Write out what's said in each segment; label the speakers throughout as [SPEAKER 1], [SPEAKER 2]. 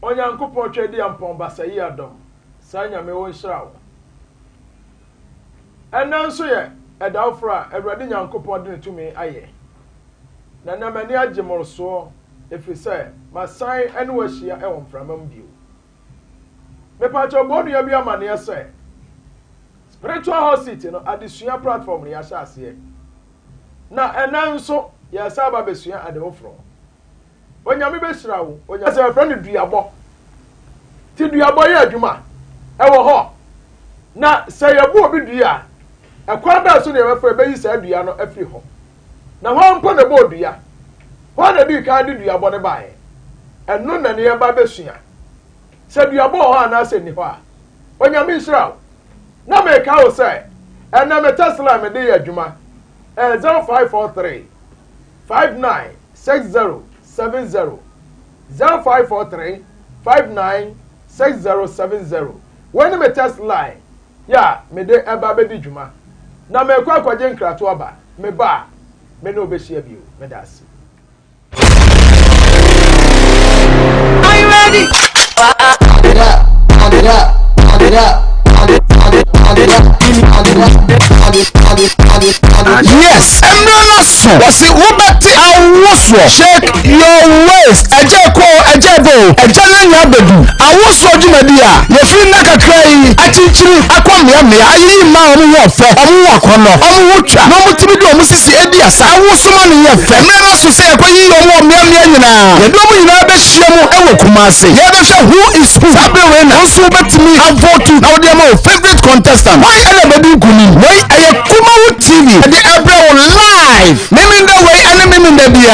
[SPEAKER 1] onyankopɔn twedi ampon basayi adom sanya me won hirawo enanso ye edawfra awurade nyankopɔn de tumi aye na namani agimorso efise masan ene wahia ewon framam bio me pacho bodu ya bia mane ese spiritual hospital no adesua platform ne ya hyase na enanso ya saba besua adewfro onyame behirawo onya se friend duabo ti duabo ye adwuma ewo ho na se yebo obi dua ekwa ba so ne wefa be yi sa dua no afiri ho na ho mpo ne bo dua ho na bi ka di duabo ne bae eno na ne ba besua se duabo ho ana se ni ho a onyame behirawo na me ka wo se ena me Tesla me de adwuma 0543 596070 0543 596070 when me test line ya me de eba be di dwuma na me kwa kwaje nkrato aba me ba me no obehia bio me da ase.
[SPEAKER 2] Are you ready?
[SPEAKER 3] Yes, Emranaso was it Ubati Awoswo shake your waist ejeko ejebo ejananya bedu Awoswo Jumadia ye free na kakrai achichiri akwamia me ayi ma omu wo fe omu wakono omu wutwa no mutimi do omu sisi edi asa Awoswo ma ne ye fe Emranaso se ekwayi omu omia nyina ye do mu nyina be hye mu ewo Kumase ye be hwe who is who sabewe na nso betimi avote na wo de ma favorite contestant why elebedi kuni why aye Kumawu TV the April live mimi the way and mimi the bia I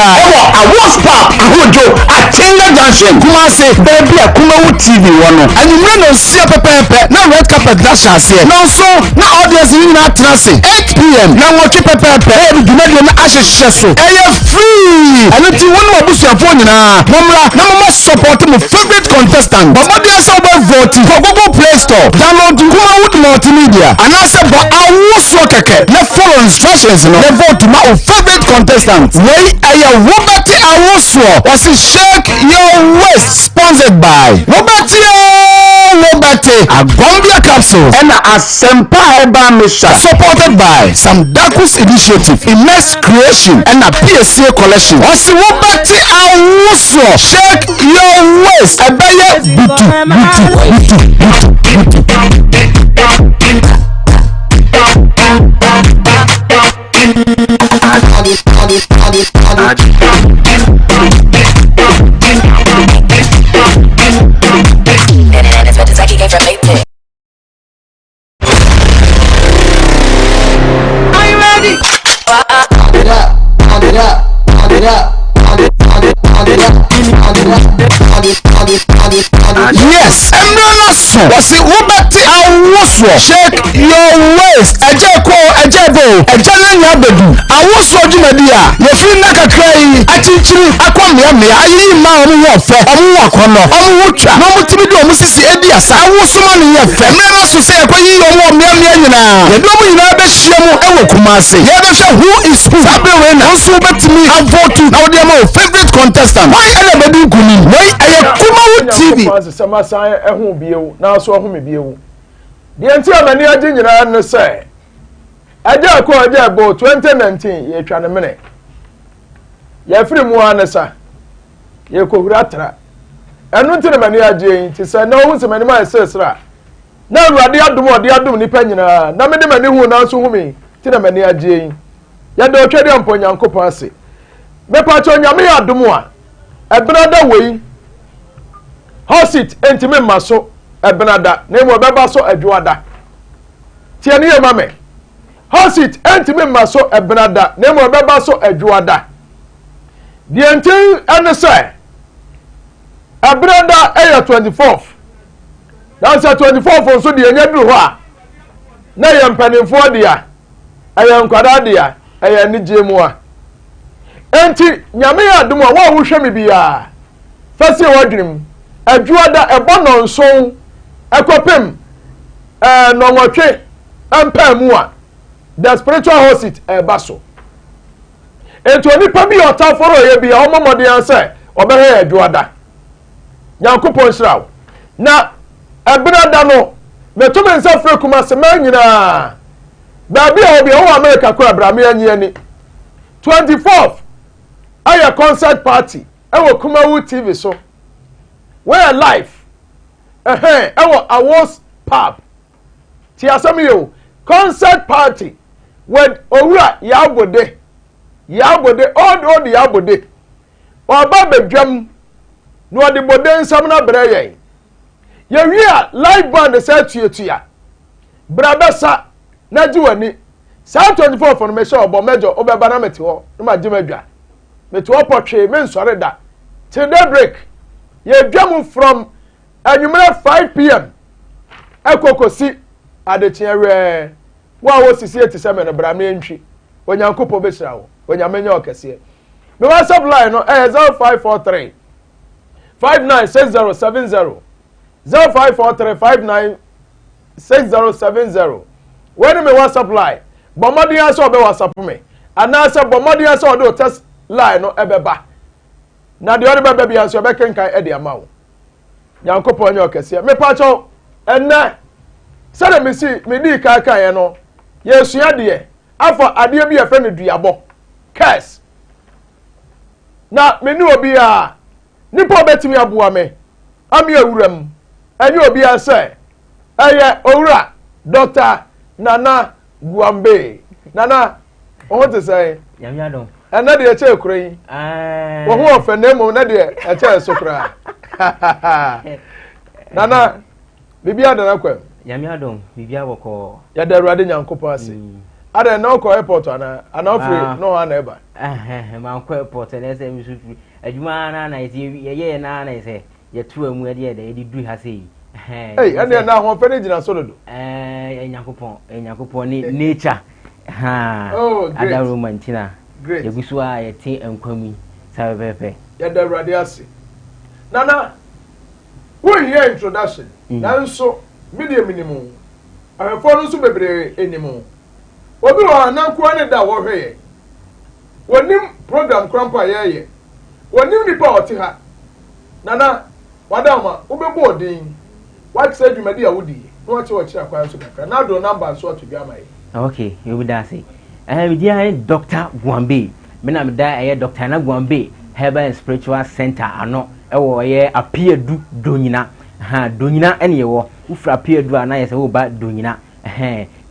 [SPEAKER 3] was pop ahojo Atinga Junction Kumase baby Kumawu TV wono and you know see pepe na red carpet dash ase no so na audience ni na trance 8 p.m. na wo keep pepe e bi dwumade na ahyehyɛ so free and ti wonu abusuafo nyina momra na mo support my favorite contestant but what dey say about vote for Google Play Store download Kumawu multimedia and I say but Awoswo keke na follow instructions no the vote my favorite contestant wey aya Robert Awoswo was shake your waist sponsored by Robert Agombia capsule and Asempa Herbal Mixture supported by some Dakus Initiative Immense Creation and a PSA collection was Robert Awoswo shake your waist abeye butu
[SPEAKER 2] Are you ready?
[SPEAKER 3] Yes, Emranaso was it Ubati Awoswo shake your waist ejeko ejebo ejananya bedu Awoswo Jumadia ye free na kakrai achichiri akwamia ayi ma omu wo fe omu wakono omu wutwa no mutimi do omu sisi edi asa Awoswo ma ne ye fe Emranaso se ekwayi omu omia nyina ye do omu nyina be hye mu ewo Kumase ye be hwe who is who sabewe na nso betimi avote na wo de ma favorite contestant why elebedi kuni why aye Kumawu TV
[SPEAKER 1] sama san ehun biewu na so ehun me biewu de enti amani agi nyina no se aja ko aja bo 2019 ye twa ne mene ye firi mu anesa ye ko hura tra enu ntire mani agi yin ti se na ohun se mani ma sesra na awurade adum nipa nyina na me de mani hu na so hu me ti na mani agi yin ye de otwede ampo Nyankopɔn ase me pa cho nyame adum a ebenada wei hosit entime maso ebenada na emo beba so adwoada tie ne yema me hosit entime maso ebenada na emo beba so adwoada die entin ene say ebenada eya 24th na say 24th so die nya duru ho a na ye mpanimfo dia eya nkwada dia eya ni jemu a enti nyame adum a wo hwehwe me bia fasi wadwim adwoada ebono nson ekopem no nwotwe ampamu a the spiritual hosit baso enti oni pa bi otaforo ye bia omomode anse obehe adwoada nyankopɔn hyira wo na ebina da no metome nsa frɛ kuma se ma nyina baabi a obi wo America kora brame anyi 24th aya concert party ewo Kumawu TV so where live ewo awards pub ti asam yo concert party with owura Yabode old Yabode oba bedwam no ode bode nsam na bere yen ye wi a live band say tuatua brabesa na jiwani saa 24 for me show obo mejo obeba na mete ho no ma jimadwa mete ho potwe me nsore da till daybreak ye dwam from anwumere 5 p.m. ekokosi adetiere wa wo sisi etiseme no brame ntwi onyankopo behira wo onyamenya okese me WhatsApp line no 0543 596070 0543 596070 when me WhatsApp line bomodi aso be WhatsApp me anasa bomodi aso do test line no ebeba na de ode beba bia so be kenkan e de amawo nyankopo nya okese me pacho enne sare me si me di kaka ye no yesua de afa ade bi e fe ne duabo curse na me ni obi a nipa betimi aboa me ami awuram ani obi a se eye owura Dr. Nana Guambe Nana o te say
[SPEAKER 4] yamyadon
[SPEAKER 1] na de eche ekure wo ho ofenemu na de eche esokura Nana bibia da na kwem
[SPEAKER 4] yamyadon bibia boko
[SPEAKER 1] ya da ruade nyankopon ase ada na ko airport ana ofre no ha na eba
[SPEAKER 4] man ko airport na se mi sutu adwuma na ye na se ye tu amu de de du ha sei
[SPEAKER 1] ene na ho fe ne gina solodo
[SPEAKER 4] nyankopon ni nature ha ada romantina
[SPEAKER 1] great
[SPEAKER 4] yegusu a ye tin enkwami sabe pepe
[SPEAKER 1] ya da ruade ase Nana wo here introduction nanso media minimum afọ no so bebre enimu obi wa nanko ne da wo hweye wonim program krampa yeye wonim nipa oti ha Nana wadama ubebo odin what say dwumadi a wodi no wache wache akwan so kakra na do number so to biama yi
[SPEAKER 4] okay you would say me dia Dr. Guambe me na me da Dr. Na Guambe Herbal and Spiritual Center ano ewo ye apiedu donyina donyina ene yewo ufra apiedu ana yesa wo ba donyina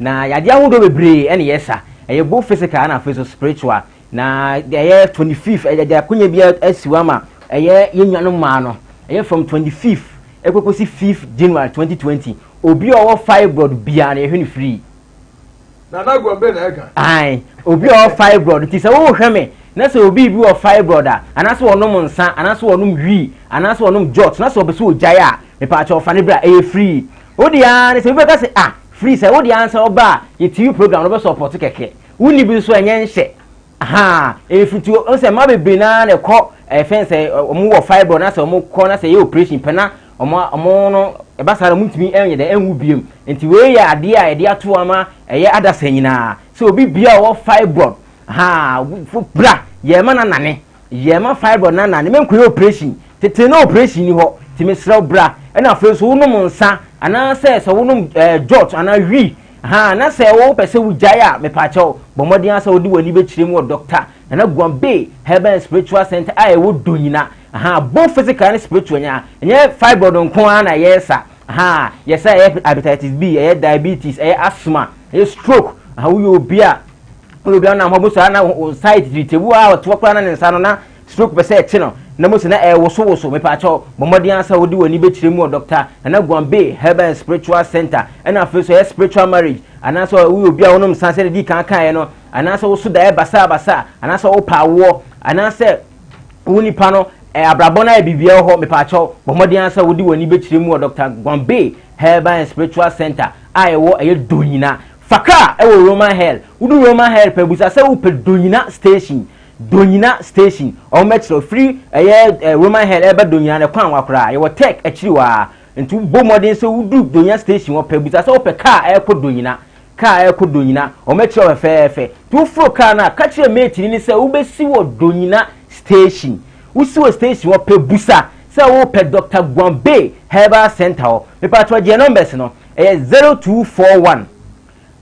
[SPEAKER 4] na yade ahodo bebre ene yesa bo physical na physical spiritual na ye 25th ye akonya bia asiwama yenwanu ma no from 25th ekokosi 5th January 2020 obi owo fibroid bia na ehwe free
[SPEAKER 1] Nana Guambe na ega
[SPEAKER 4] obi owo fibroid ti se wo hweme na se obi bi o fibroid anaso onum nsa anaso onum wi anaso onum jot na se obeso ojaya me pa cha ofane bra free odi ya ne se be ka se free se odi answer oba ye TV program no be support keke wuni bi so enye nhye efitu on se ma bebe na ne ko fence omu wo fibroid na se omu ko na se ye operation pena omo no e basara mutumi enye de enwu biem enti we ya ade a ede ato ama eye adasa nyina so obi bia wo fibroid bra ye ma na nane ye ma fibroid na nane men ko operation tete na operation ni ho ti mesra bra e na afre so wonum nsa ana se so wonum jot ana wi na se wo pese wujaya me pa chew bomodin asa odi wani be kirem wo Dr. Nana Guambe Herbal and Spiritual Center aye wo donyina both physical and spiritual nya fibroid nko ana yesa yesa hepatitis B diabetes asthma stroke wo obi a na mo so na site ritebu a to kwa na nsa no na stroke pese eche no na mo se na woso me pa cho bomodin asa wodi wani be kirem wo Dr. Nana Guambe Herbal and Spiritual Center na face so spiritual marriage ana so wo obi a wonum sanse di kan no ana so wo so da basa ana so wo pawo ana se woni pa no abrabona bibia ho me pa cho bomodin asa wodi wani be kirem wo Dr. Guambe Herbal and Spiritual Center ayewo donyina faka ewo Roman Hell udu Roman Hell pebusa se wo pe donyina station o metro free Roman Hell eba donyina ne kwan wakora ye wo tech akiri wa ntu bomodin se udu donyina station wo pebusa se wo pe car donyina o metro fefe tu fro car na ka kire mate ni se wo besi wo donyina station usiwo station wo pebusa sɛ wo pɛ Dr. Gwambe Herbal Center o me pa to je numbers no 0241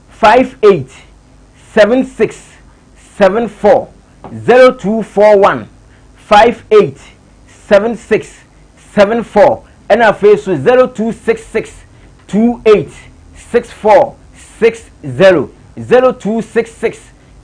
[SPEAKER 4] 58 76 74 0241 58 76 74 and our face 0266 28 64 60 0266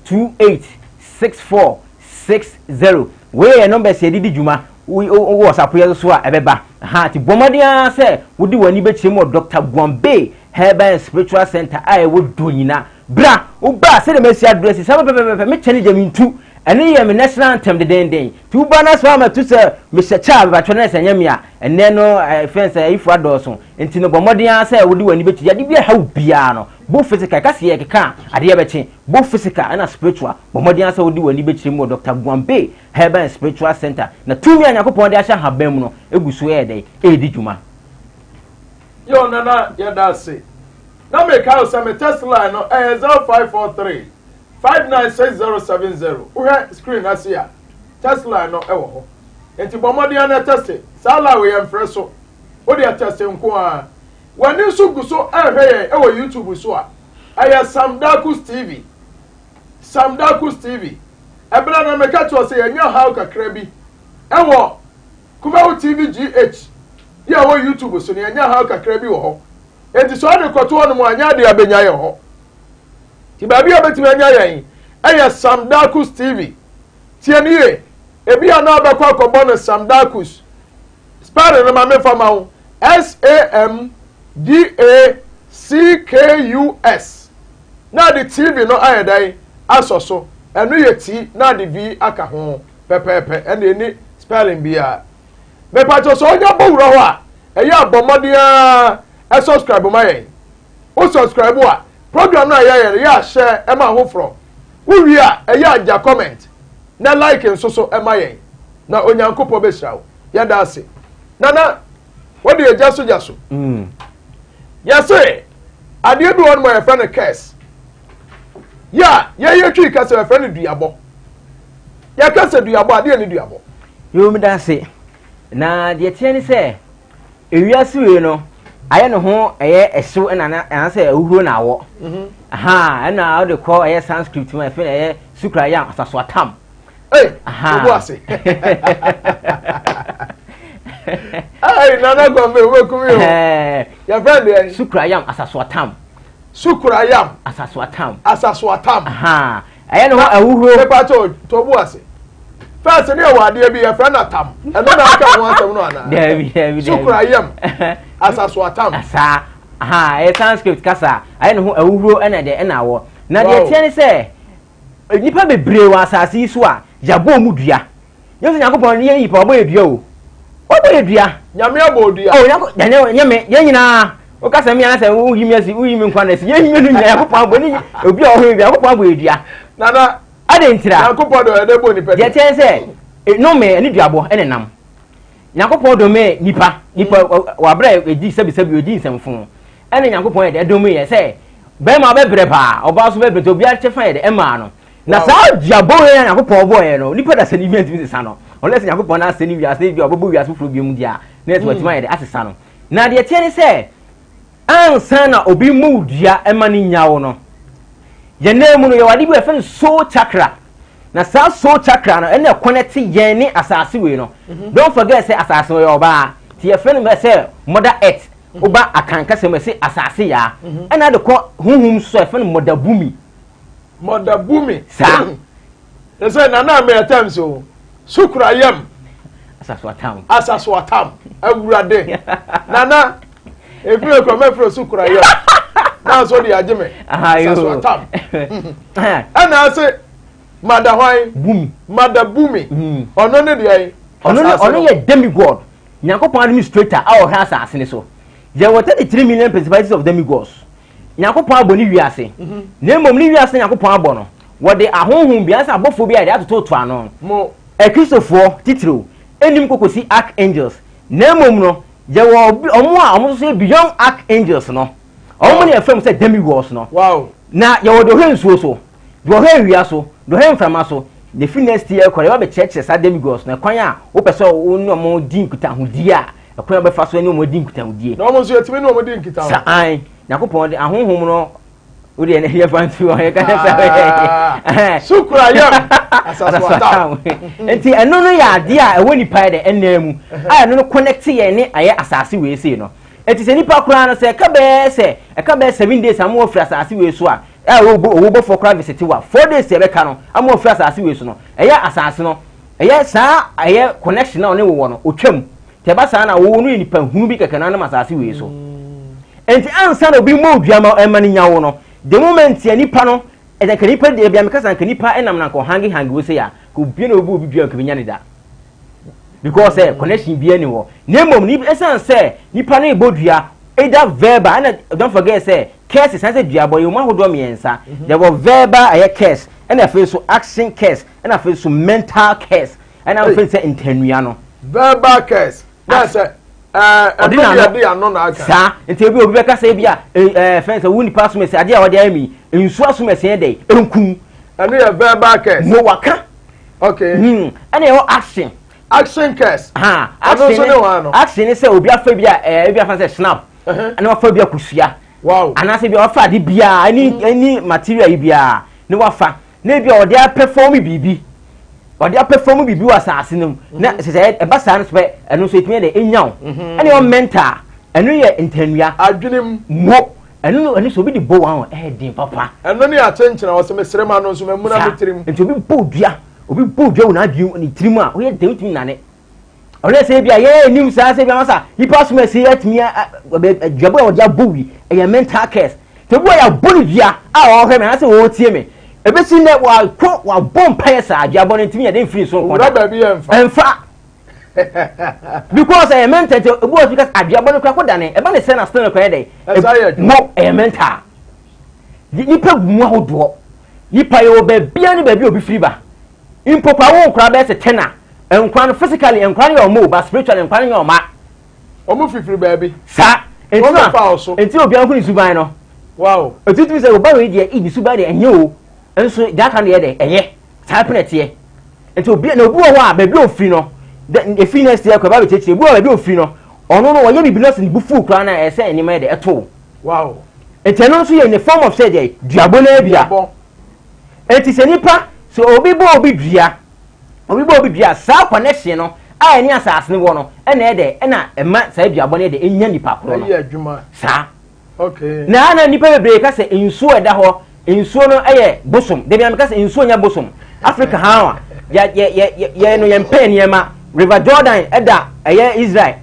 [SPEAKER 4] 28 64 60 we number say di juma we WhatsApp ya so a ebeba ha ti bomadia say wodi wani be chimo Dr. Gwambe Herbal and Spiritual Center ai wo donyina bra wo ba say the message address say me chene jamintu ene ye me national anthem de den tu ba na so ma tu say me shecha ba twene say nyamia ene no fence ifu adoso enti no bomadia say wodi wani be ya di bia ha bia no bo physical ka se keka ade be chi bo physical and spiritual bomadia say wodi wani be chimo Dr. Gwambe Herbal and Spiritual Center na tumi anyakopon de ahya habam no eguso e dey edi dwuma
[SPEAKER 1] yo nana ya da se na me ka o me test line no 0543 596070 uhe screen asia test line no ewo ho enti bomodi na test sala we emfreso o de test nko a wani so guso ehwe ewo YouTube so a aya Samdakus TV ebra na me ka to se anya how kakra bi ewo Kumawo TV GH ya wo YouTube so ne anya how kakra bi wo ho enti so ade koto no mo anya de abenya ye ho ti ba bi obeti anya yan aya Samdakus TV tie ni e ebi ana abekọ akọbọ no Samdakus spell no ma me fama wo SAMDACKUS na the TV no ayedai asoso enu ye ti na the V aka ho pepepe ene ni spelling bia me pato so onya bowuro ho a eya abomodia subscribe ma yen o subscribe wa program na ya share e ma ho from wo wi a eya aja comment na like nso e ma yen na onyankopɔ be hira wo ya da ase nana what do you jaso yes ade bi won my friend curse ya ye twi kase my friend duabo ya kase duabo ade ni duabo
[SPEAKER 4] yo mi da ase na de tie ni se ewiase we no aye no ho eye ehyew na se awuro na awo aha na o de call eye Sanskrit my friend eye sukra ya asaso atam
[SPEAKER 1] obo ase ay nana Gwambe we kumi o ya friend eye
[SPEAKER 4] sukrayam asaso atam aha aye no awuro
[SPEAKER 1] pe pa to obo ase first ni o ade bi ya friend atam e no na aka ho asem no ana
[SPEAKER 4] David
[SPEAKER 1] sukrayam asaso atam
[SPEAKER 4] asa aha e Sanskrit kasa aye no awuro ena de ena wo na de tie ni se nipa bebre wa asase so a yabo mu dua yesu nyakopon ni yin pa obo edua o obo edua
[SPEAKER 1] nyame abo odua
[SPEAKER 4] nyame nyina o kasa mi anase wo yimi nkwa na si yimi nu nyakopon abo ni obi o ho nyakopon abo edua
[SPEAKER 1] nana
[SPEAKER 4] ade ntira
[SPEAKER 1] nyakopon do edebo ni pede
[SPEAKER 4] je tie se no me ni duabo enenam nyakopon do me nipa wa bra eji sebi oji nsemfun ene nyakopon e de do me ye se be ma be bre pa oba so be bre to obi a chefa ye de ema no na sa diabo ye nyakopon bo ye no nipa da se ni event mi sa no unless nyakopon na se ni wiase bi obobo wiase furu bi mu dia na eto tima ye de asesa no na de tie ni se ansa na obi mu dua ema ni nyawo no ye na mu no ye wade bi e fen soul chakra na sa soul chakra no ene connect ye ni asase we no don't forget say asase we oba ti ye fen be say mother earth oba akanka se me say asase ya ena de ko hunhum so e fen mother bumi sa
[SPEAKER 1] ese nana me atam so sukrayam asaso atam awurade nana efire ko mefro sukrayam na so di ageme asaso atam ana se madabumi ono ne dia
[SPEAKER 4] ono ye demigod nyakopon administrator a o ha asase ne so ye water 3 million principalities of demigods nyakopon aboni wiase na mom ni wiase nyakopon abono wode ahonhom biasa abofo bi ade atoto ano
[SPEAKER 1] mo
[SPEAKER 4] ekrisofo titiro enim kokosi archangels na mom no je wo omo a omo so beyond archangels no omo ne efem se demigods no
[SPEAKER 1] wow
[SPEAKER 4] na ye wo do hensuo so do he wiaso do he mframa so the fi next year kɔ ba be church sa demigods na kwan a wo pɛ sɛ wo no mo din kutahudi a kwan ba fa so ne mo din kutahudi
[SPEAKER 1] na mo so yetimi no mo din kutahu
[SPEAKER 4] sa an Yakopon de ahonhom no wo de ne ye fanti o ye ka sa
[SPEAKER 1] sukura yam asaswata
[SPEAKER 4] enti eno no ya ade a ewo nipa de enam a eno no connect ye ne aye asase we sei no enti se nipa kura no se ka be 7 days am wo fra asase we so a wo bo for kura visit wa 4 days ye be ka no am wo fra asase we so no eye asase no eye sa aye connection na one wo no otwam te ba sa na wo no nipa hunu bi keke na na asase we so enti ansa no bi mo duama emani nyawo no the moment ya nipa no eda kanipa de bia mekasa kanipa enam na ko hangi wo se ya ko bie na obi dua ko benya ne da because connection bia ni wo nemom ni esan say nipa na ebodua either verbal and don't forget say curse is say dua boy mo hodo miensa there was verbal aye curse and I so action curse and I so mental curse and I say internua no
[SPEAKER 1] verbal curse na say ordinary no na aka
[SPEAKER 4] sa enti obi be ka say bia fence woni pass me say ade a wode ami ensu aso me say dey enku
[SPEAKER 1] anu ya verbal curse
[SPEAKER 4] mo waka
[SPEAKER 1] okay
[SPEAKER 4] and your action
[SPEAKER 1] curse
[SPEAKER 4] action say obi afa bia obi afa say snap and wafa bia kusua
[SPEAKER 1] wow
[SPEAKER 4] ana say bia wafa de bia any material bia ne wafa na bia ode perform bibi ode perform bibi wa asase nem na say e ba sa no so eno so etime de enyaw and your mental eno ye internua
[SPEAKER 1] adwenem
[SPEAKER 4] mo eno so bi di bo wan din papa
[SPEAKER 1] eno ne atenchena wo se mesrema no so memuna bitirim
[SPEAKER 4] enti obi bo dua wona adwum ni tirim a wo ye dentimi nane ole se bia ye nim sa se bia masa hipa so mesi atimi dwabo wo dia bowi e mental case te bo ya boni dua a wo hwe me na se wo tie me ebe si ne wa bom paye sa dwabo ne timi ya den free so ko
[SPEAKER 1] da ba bi
[SPEAKER 4] emfa because e mental te bo because adwabo ne kwa dane e ba ne se na stand ko ye dey mo e mental nipa gumu ahodo nipa yo ba bia ne ba bi obi free ba impopa wo nkra be se tena enkwan physically enkwan yo mo but spiritually enkwan yo ma
[SPEAKER 1] omo fifiri baby
[SPEAKER 4] sa enti obi an kuni suban no
[SPEAKER 1] wow
[SPEAKER 4] etutumi se oba we die idi suban de enye o enso that kind de enye sa penete ye enti obi na obi wo a ba bi ofiri no the finest year ko ba be cheche obi wo ba bi ofiri no ono no wo ye bibi no se bufu kra na ese enima de eto
[SPEAKER 1] wow
[SPEAKER 4] enti no so ye in the form of say de duabo na bia enti se nipa so obi bo obi dua sa connection no a eni asase ne wo no na ede na ema sa duabo ne de enya nipa kro no
[SPEAKER 1] adwuma
[SPEAKER 4] sa
[SPEAKER 1] okay
[SPEAKER 4] na nipa bebre ka se ensuo eda ho ensuo no eye bosom de bia me ka se ensuo nya bosom Africa ha ya no yempe ne ma River Jordan eda eye Israel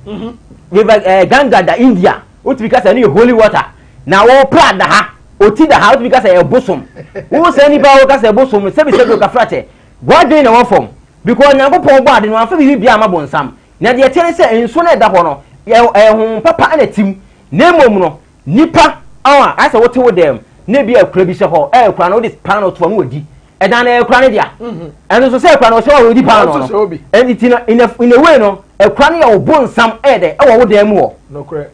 [SPEAKER 4] River Ganga da India otibi ka se no holy water na wo prada ha oti da ha otibi ka se e bosom wo se nipa wo ka se bosom se bi ka frate God dey na one form because Nyankopon bo ade no afa bi bia ma bonsam na de tere se enso na da ho no ehun papa anatim na mom no nipa awa asa wote wo dem na bia akura bi se ho ekura no this panel to no odi edan na ekura ne dia eno so se ekura no se wo odi panel no enti no in a way no ekura ne ya bonsam ede e wo dem wo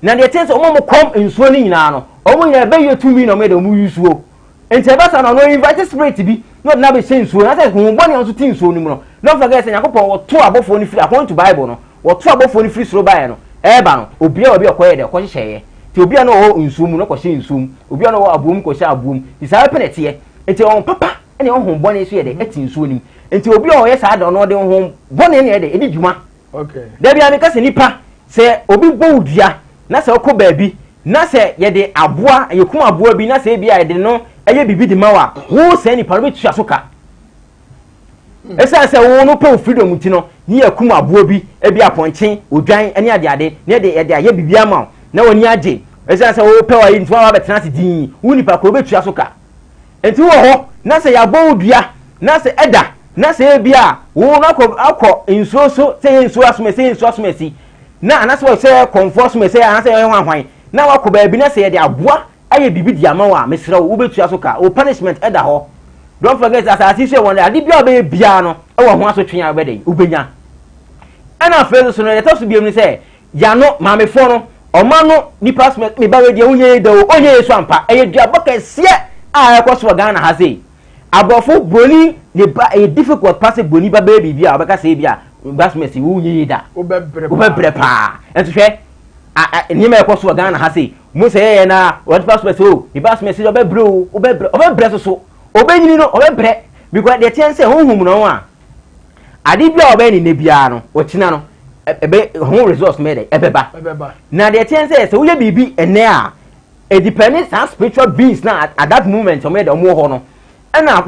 [SPEAKER 4] na de tere se omo kom enso ni nyina no omo nyina be yetumi no me de mu yusuo enti e ba sa no invite spirit bi no na be sensuo na say hu boni on so tinsuo ni mu no don't forget say Yakopon wo to abofo ni free according to Bible no wo to abofo ni free soro bae no e ba no obi a okoye de ko hyehye ti obi a no wo nsuo mu no ko hye nsuo mu obi a no wo abuom ko hye abuom ti sa penete ye enti on papa ene on hu boni so ye de eti nsuo ni enti obi a oye sa da no de hu boni ne de edi djuma
[SPEAKER 1] okay
[SPEAKER 4] da bia me ka se nipa se obi bo udua na se okọ baabi na se ye de aboa yekum aboa bi na se bia ye de no eye bibi di mawa wo se nipa no betua so ka esa se wo no pe freedom ti no ni yakum aboa bi e bi aponchen odwan ene ade ne de aye bibi ama na woni age esa se wo pe wa yi ntwa wa betena se din wo nipa ko betua so ka enti wo ho na se ya bo odua na se eda na se bia wo na akọ insuo so se insuo asomesi na anase wo se comfort me se anase wo hwan na wakọ baabi na se ye de aboa aye bibi di ama wa mesra wo betua so ka o punishment eda ho don't forget as I say one ade bia be bia no e wo ho aso twen abede ubenya ana fezo so no yeta so biem ni say ya no mamefo no oma no ni passment me ba we dia unye da onye yesu ampa eye dua boka sie a ekoso Ghana ha sei abofo broni ne ba e difficult pass boni ba baby bia obeka say bia basmesi wo nyi da obebre pa enhwe nyema ekoso Ghana ha say mo say na what basmesi o the basmesi obebre so obenyini no obebre because the chance honhum no a ade bia obeni ne bia no ochina no ebe ho resource made ebeba na the chance say wo ye bibi ene a depending on spiritual beings na at that moment omede omo ho no ana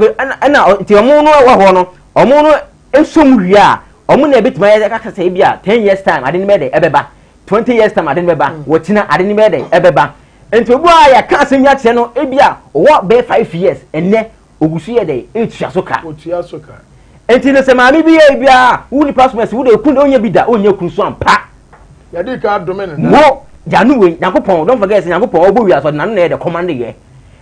[SPEAKER 4] ti omo no wa ho no omo no esum wi a omo na ebitima ya ka say bia 10 years time ade ne mede ebeba 20 years time ade ne beba wotina ade ne mede ebeba enti obu a ya ka asem ya che no ebia wo be 5 years enne ogusu ye de etua soka enti no se maami bi ye bia wo ni passport wo de kun onye bi da onye kun so ampa
[SPEAKER 1] ya di ka adome ne
[SPEAKER 4] wo janu we yakopon don't forget yakopon obo wi aso na no de command ye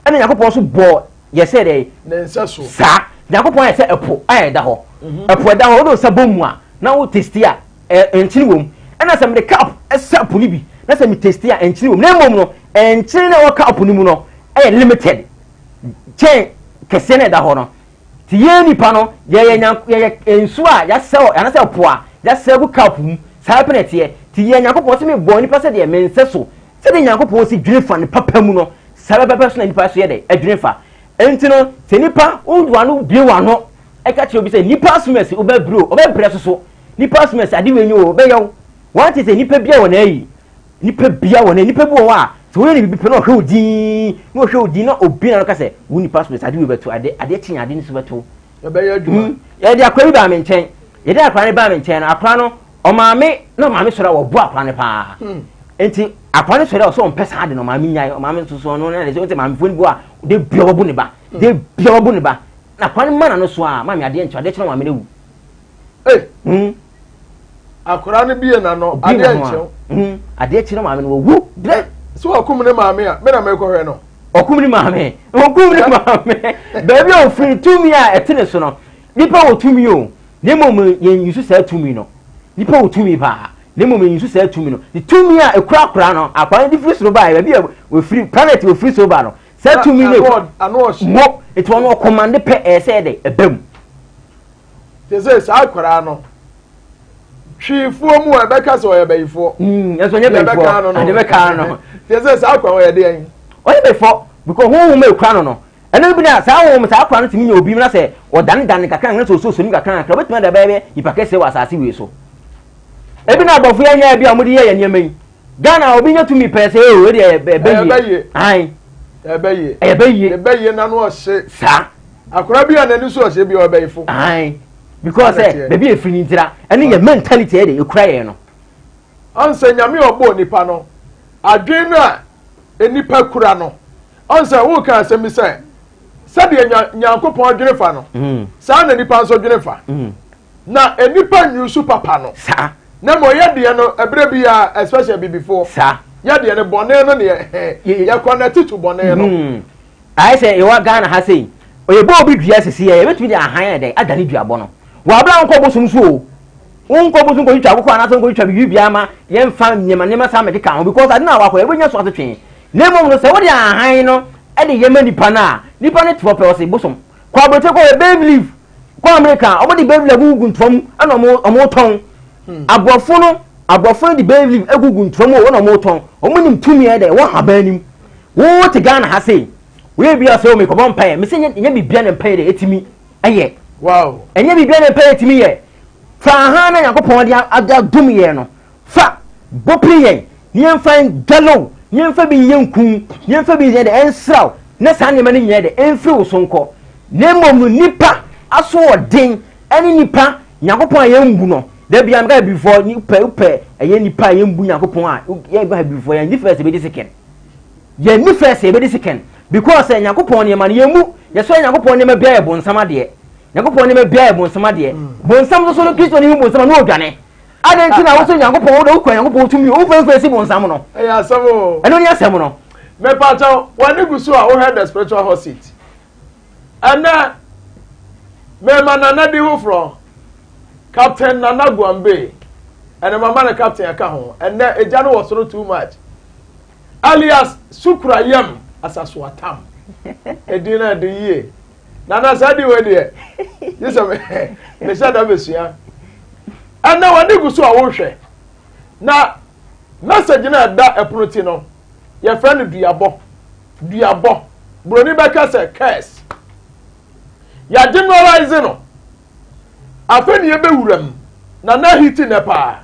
[SPEAKER 4] ene yakopon so bo ye say dey
[SPEAKER 1] ne nsaso
[SPEAKER 4] sa yakopon ye say epo aye da ho epo da ho do sa bomu a na wo testi a enchini wom ena se me de cup esapo ni bi na se me testi a enchini wom na mom no enchini na wo cup ni mu no aye limited chain kese na da ho no ti ye nipa no ye ensu a ya sell ya na sell po a ya sell bu cup mu sa penete ye ti ye yakopon se me bo nipa se de me nseso se de yakopon se dwene fa ne papa mu no sa bebe so na nipa so ye de adwene fa enti no se nipa undu anu bie wa no e ka che obi se nipa smesi obebre so nipa smesi ade wenyi o be yew want is nipa bia wona yi nipa bia wona nipa bi wo a so we ni bi pe no hwe odi na obi na ka se wo nipa smesi ade we beto ade chinya ade ni so beto
[SPEAKER 1] ya be ya dwuma
[SPEAKER 4] ye de akwa bi ba me nchen ye de akwa ne ba me nchen na akwa no o maame no maame sora wo bo akwa ne pa enti akwa ne sora so mpesa ade no maame nyai o maame so no na le so enti maame foni bo a de bia wo bo ne ba na akwa ne mana no so a maame ade ncho ade chira maame ne wu
[SPEAKER 1] akora ne bie na no ade ncho
[SPEAKER 4] ade chira maame no wu
[SPEAKER 1] so akum ne maame a me na me ko hwe no
[SPEAKER 4] okum ne maame baby o free to me a etene so no nipa wo tumi o ne mom yen yusu sa tumi no nipa wo tumi ba ne mom yen yusu sa tumi no the tumi a ekura no akwa di free so ba baby we free planet we free so ba no sa tumi ne
[SPEAKER 1] ano
[SPEAKER 4] mo it won no command pe say de ebam
[SPEAKER 1] tese sa akora no hwifuo mu e beka so ye bayifo
[SPEAKER 4] eso nye bayifo ade beka no
[SPEAKER 1] tese sa akwa wo ye de yin
[SPEAKER 4] oye bayifo because who me ekura no ene bi na sa wo sa akwa no timi nya obi na se odan kakran na so ni kakran kakran betima da bebe ipakese wa asase we so ebi na abofo ya nya bia omudi ye nyema yi Ghana obi nya tumi pese o we de ebeyi ai ebeyi
[SPEAKER 1] na no ohye
[SPEAKER 4] sa
[SPEAKER 1] akora bia na ni so ohye bia obeyifo
[SPEAKER 4] ai because baby e free ntira ene ye mentality e de ekura ye no
[SPEAKER 1] onse nyame obo nipa no adwen na enipa kura no onse wo kan asemi se sabe nyankopon adwene fa no sa na nipa nso adwene fa na enipa nyusu papa no
[SPEAKER 4] sa
[SPEAKER 1] na mo ye de no ebre bia especially before
[SPEAKER 4] sa
[SPEAKER 1] ye de ne bone no ne ye connect to bone no
[SPEAKER 4] ai say e wa Ghana ha sei oyebo obi dua sisi ye betumi de ahan de adane duabo no wa bla nko bosum so nko bosum ko yitwa akoko anaso nko yitwa bi bia ma ye mfa nyema sa medica ho because ade na wakọ ebo nya so atwetwe na mom no se wo de ahan no e de yema nipa na nipa ne tfo pe o se bosom kwa bote ko e baby leaf kwa America omo de baby leaf gugu ntwom ana omo ton abofo de baby leaf egugu ntwom o na omo ton omo nim tumi e de wo haban nim wo te Ghana ha sei we bia so me ko bon pay me se nya bibia ne pay de etimi eye
[SPEAKER 1] wow
[SPEAKER 4] enya bibia ne pay etimi ye fa ha na yakopon de adum ye no fa bopri ye nyemfa galo nyemfa bi yenkun nyemfa bi ye de ensraw na sa ne mane nye de enfri wo sonko ne mom nipa aso odin eni nipa yakopon yembu no da bia mga before ni pe eye nipa yembu yakopon a ye ba before ye ni first be di second ye ni first be di second because yakopon ne mane yemu ye so yakopon ne ma bia ye bonsama de yakopon ne ma bia ye bonsama de bonsam so no Kristo ne bonsama no odwane adan na wo so yakopon wo do kwa yakopon tumi wo fa si bonsam no
[SPEAKER 1] asamo
[SPEAKER 4] eno ni asamo no
[SPEAKER 1] me pato wani gusu a wo head the spiritual hot seat ana me manana di wo from Captain Nana Gwambe and mama na captain aka ho and eja no was so too much alias Sukrayam asaswatam edina de ye Nana sadi we de. This me say da besua. Ana wani gusu a wo hwe. Na message na da eproti no. Your friend duabo. Broni beka say curse. Ya generalize no. Afeni ebe wuram. Na hiti ne pa.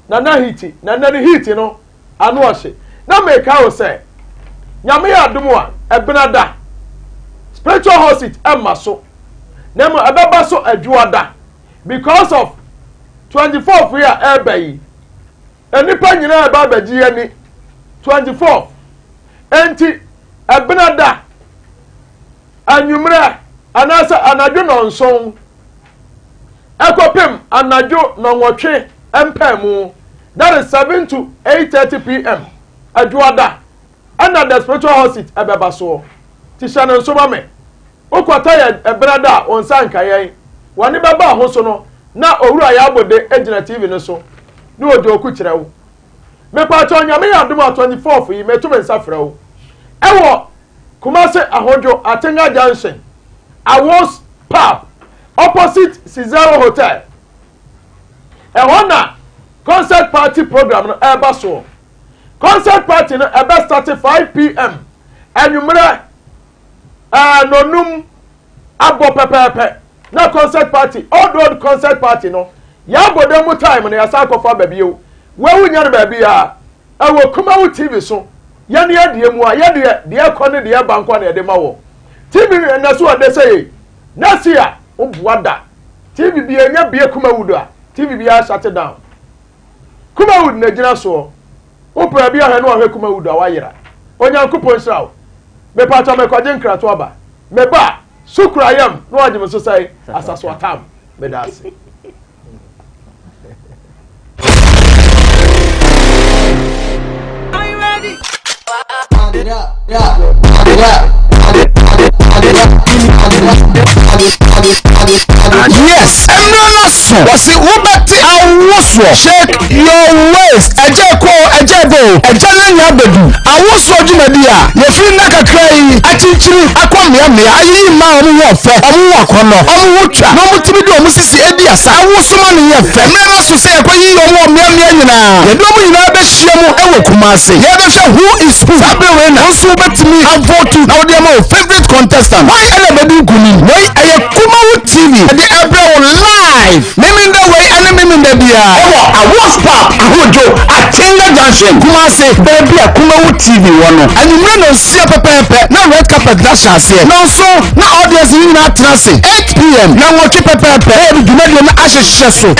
[SPEAKER 1] Na hiti. Na hiti no. Anu ohye. Na make how say. Nyame ya adumu a ebenada. Spiritual hosit emma so. Na mo ebeba so adwuada. Because of 24th year ebe. Enipa nyina eba baji ani 24th. Enti ebenada. Anwumre anasa anadwo nonson. Ekopem anadwo nonwotwe empemu. That is 7 to 8:30 p.m. Adwuada. And the spiritual hosit ebeba so. Tisha no so me. Okwata ya ebenada on sanka yen. Wani baba ho so no na owura ya abode ejina TV no so. Ni odi oku kire wo. Me pa cho nyame ya dum 24th yi me to me nsafra wo. Ewo Kumase Ahojo Atenga Junction. Awos Pub opposite Cesaro Hotel. Ehona concert party program no eba so. Concert party no eba start 5 p.m. Enumere nonum abo pepepe. Na concert party, old concert party no. Ya bodemu time no ya sa kofa baby o. We wunya no baby a. Ewo Kumawu TV so. Ya ne adie mu a ya de ekone de banko na de ma wo. TV na so ade say na sia obuada. TV bi enya bie Kumawu do a. TV bi a shut down. Kumawu na gina so. Opa bi a he no ahwe Kumawu do a wayera. Onyankopon srawo. Me pa cha me kwaje nkrato aba. Me ba sukrayam no agye so say asaso atam me da ase.
[SPEAKER 2] Are you ready?
[SPEAKER 3] Yes, Emranaso was it Wobati Awoswo shake your waist ejeko ejebo ejananya bedu Awoswo Jumadia ye fi na kakrai achichiri akwamia ayi ma omu wo fe omu wakono omu wotwa no mutimi do omu sisi edi asa Awoswo ma ne ye fe Emranaso say ekwayi omu mia nyina ye do mu nyina be hye mu ewo Kumase ye be hwe who is who sabe we na nso betimi avote na odi ma favorite contestant why ele bedu guni why aye Kumawu TV the April live mimi the way and mimi the bia Awos Pub Ahojo Atenga Junction Kumase baby Kumawu TV wono and you know see pepepe na red carpet dash ase no so na audience ni na trance 8 p.m. na wo pepepe e bi na na ahehye so e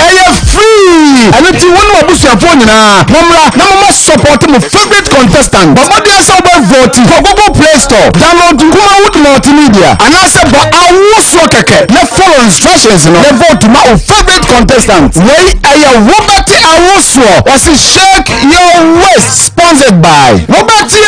[SPEAKER 3] free and ti wonu abusuafo nyina momra na mo support mo favorite contestant but mo dey so vote for Google Play Store download Kumawu multimedia and I say but Awoswo keke na follow instructions no the vote ma o favorite contestant wey aya Wobati Awoswo was shake your waist sponsored by Wobati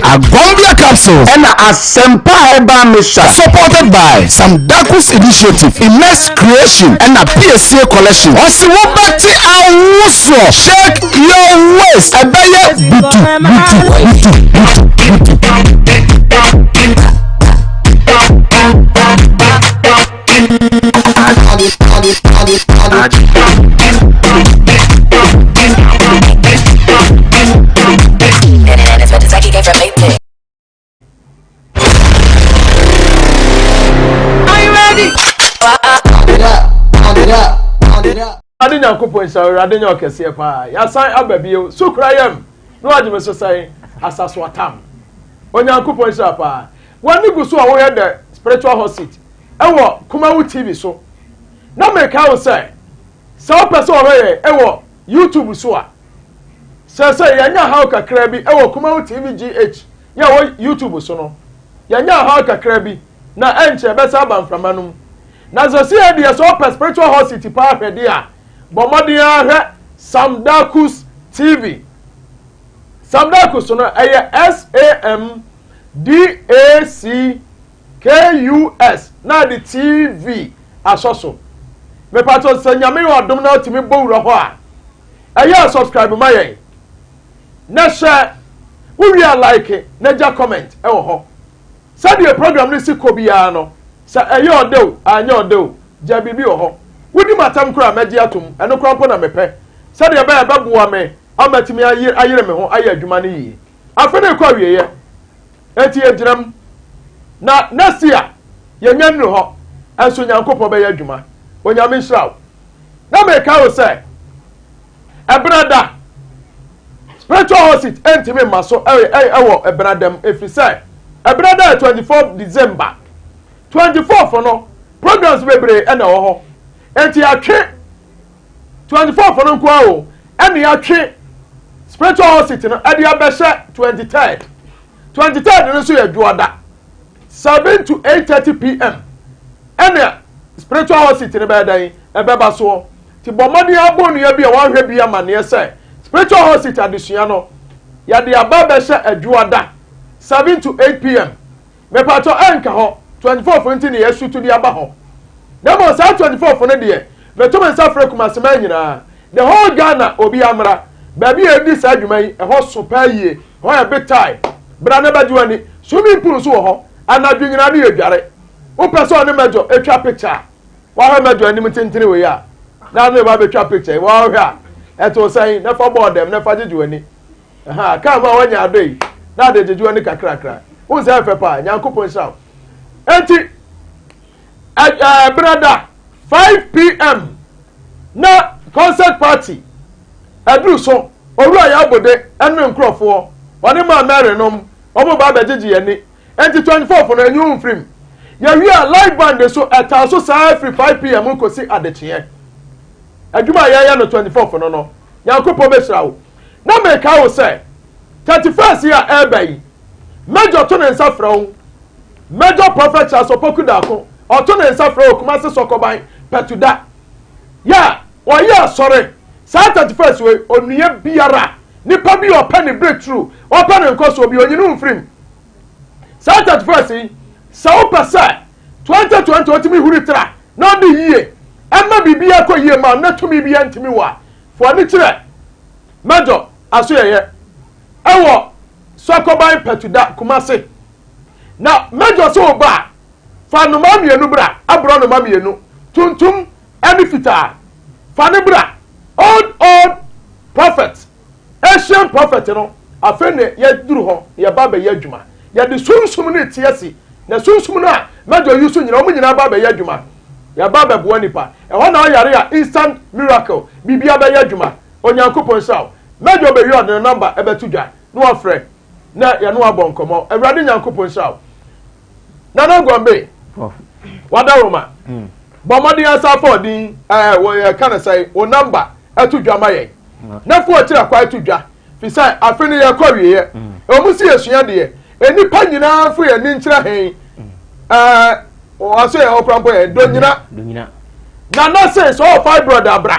[SPEAKER 3] Agombia capsule and Asempa Eba Misha supported by Samdakus Initiative Immense Creation and a PSA collection was Wobati Awoswo shake your waist ebeye butu
[SPEAKER 1] Ade Nyankopon sawre ade nya okese pa ya san ababie sukrayam no agye me so sai asaso atam Onyankopon sawre pa wani gusu a wo ye the spiritual hosit ewo Kumawu TV so na make how say so person oye ewo YouTube so a say ya nya how kakra bi ewo Kumawu TV GH ya wo YouTube so no ya nya how kakra bi na enche be sa banframanum na so see e so spiritual hosit pa hwede a Bomodia hwe Samdakus TV. Samdakus no eye SAMDACKUS na the TV asoso. Me pato sanyame odom na otimi bowura ho a. Eye subscribe ma yen. Na share we like na ja comment e wo ho. said the program ni si ko biya no sa eyo odew anya odew ja bibi oho wodi matam kura meji atom eno kura mpo na mepe said the ba babuwa me amatimi ayire me ho aye adwuma ni yi afene ko awieye enti egiram na next year ye nwannu ho enso nyankopɔ be adwuma onyame nhyiraw na me ka wo say ebrada spiritual hosit entimi maso ewo ebradam efise ebrada 24 December 24 no programs bebre na wo ho enti atwe 24 no kwa o ene atwe spiritual hosit no ade abehye 23rd no so ye dwoada 7 to 8:30 p.m. ene spiritual hosit no be dan ebeba so ti bomodi abonu ya bia wa hwe bia mane say spiritual hosit adesua no ya de ababehye adwoada 7 to 8 p.m. me pato enka ho 24 fonti ne yesu to di aba ho na mo sa 24 fo ne de me to men safre kuma sema nyina the whole Ghana obi amra ba bi edi sa adwuma yi ho so pa yie ho ya big time bra na badwani swimming pool so ho anadwo nyina ne yedware wo person ne mejo etwa picture wa ha mejo anim tentene we ya na no ba betwa picture wa hwa eto sai na fa board dem na fa jejuani aha ka ma wanya adoi na de jejuani kakrakra wo say fepa nyankopon shaw enti brother 5 p.m. na concert party adru so owura ya bode enu nkrofo oni ma mere nom omo ba bejeje yani enti 24 for na enyu film ya wi a live band so ataso sa every 5 p.m. ko si adechie adwuma ya no 24 for no yakopo besrawo na me ka wo say 31st ya ebai major to na nsafrawo major prophet asopoku dako oto na nsafrawo kuma se sokoban petuda ya oya sorry sa 31st we onuye biara nipa bi open breakthrough open nkoso bi onyinu mfrim sa 31st sa opasa 2020 otimi huritra na de yie emma bibia ko yie ma na tumi bia ntimi wa fo ni kire major aso yeye ewo sokoban petuda kumase na major so ba fa no ma mienu bra abro no ma mienu tuntum eni fita fa ne bra old prophet ancient prophet no afene ye duru ho ye baba ye adwuma ye de sunsum ne tiesi na sunsum na major yusu nyina omu nyina baba ye adwuma ya baba bo nipa e ho na yare ya instant miracle bibia ba ye adwuma onyankopon saw major be wi the number e betudwa no afre na ye no abonkomo awrade nyankopon saw na na gombe wadaroma bomodi asa for din wo kana say o number etudwa maye na fo tira kwa etudwa fi say afeni ye kɔwiye omu si esua de enipa nyina fo ye ni nkyira hen o aso ye oprampo ye do nyina na say so 5 brother bra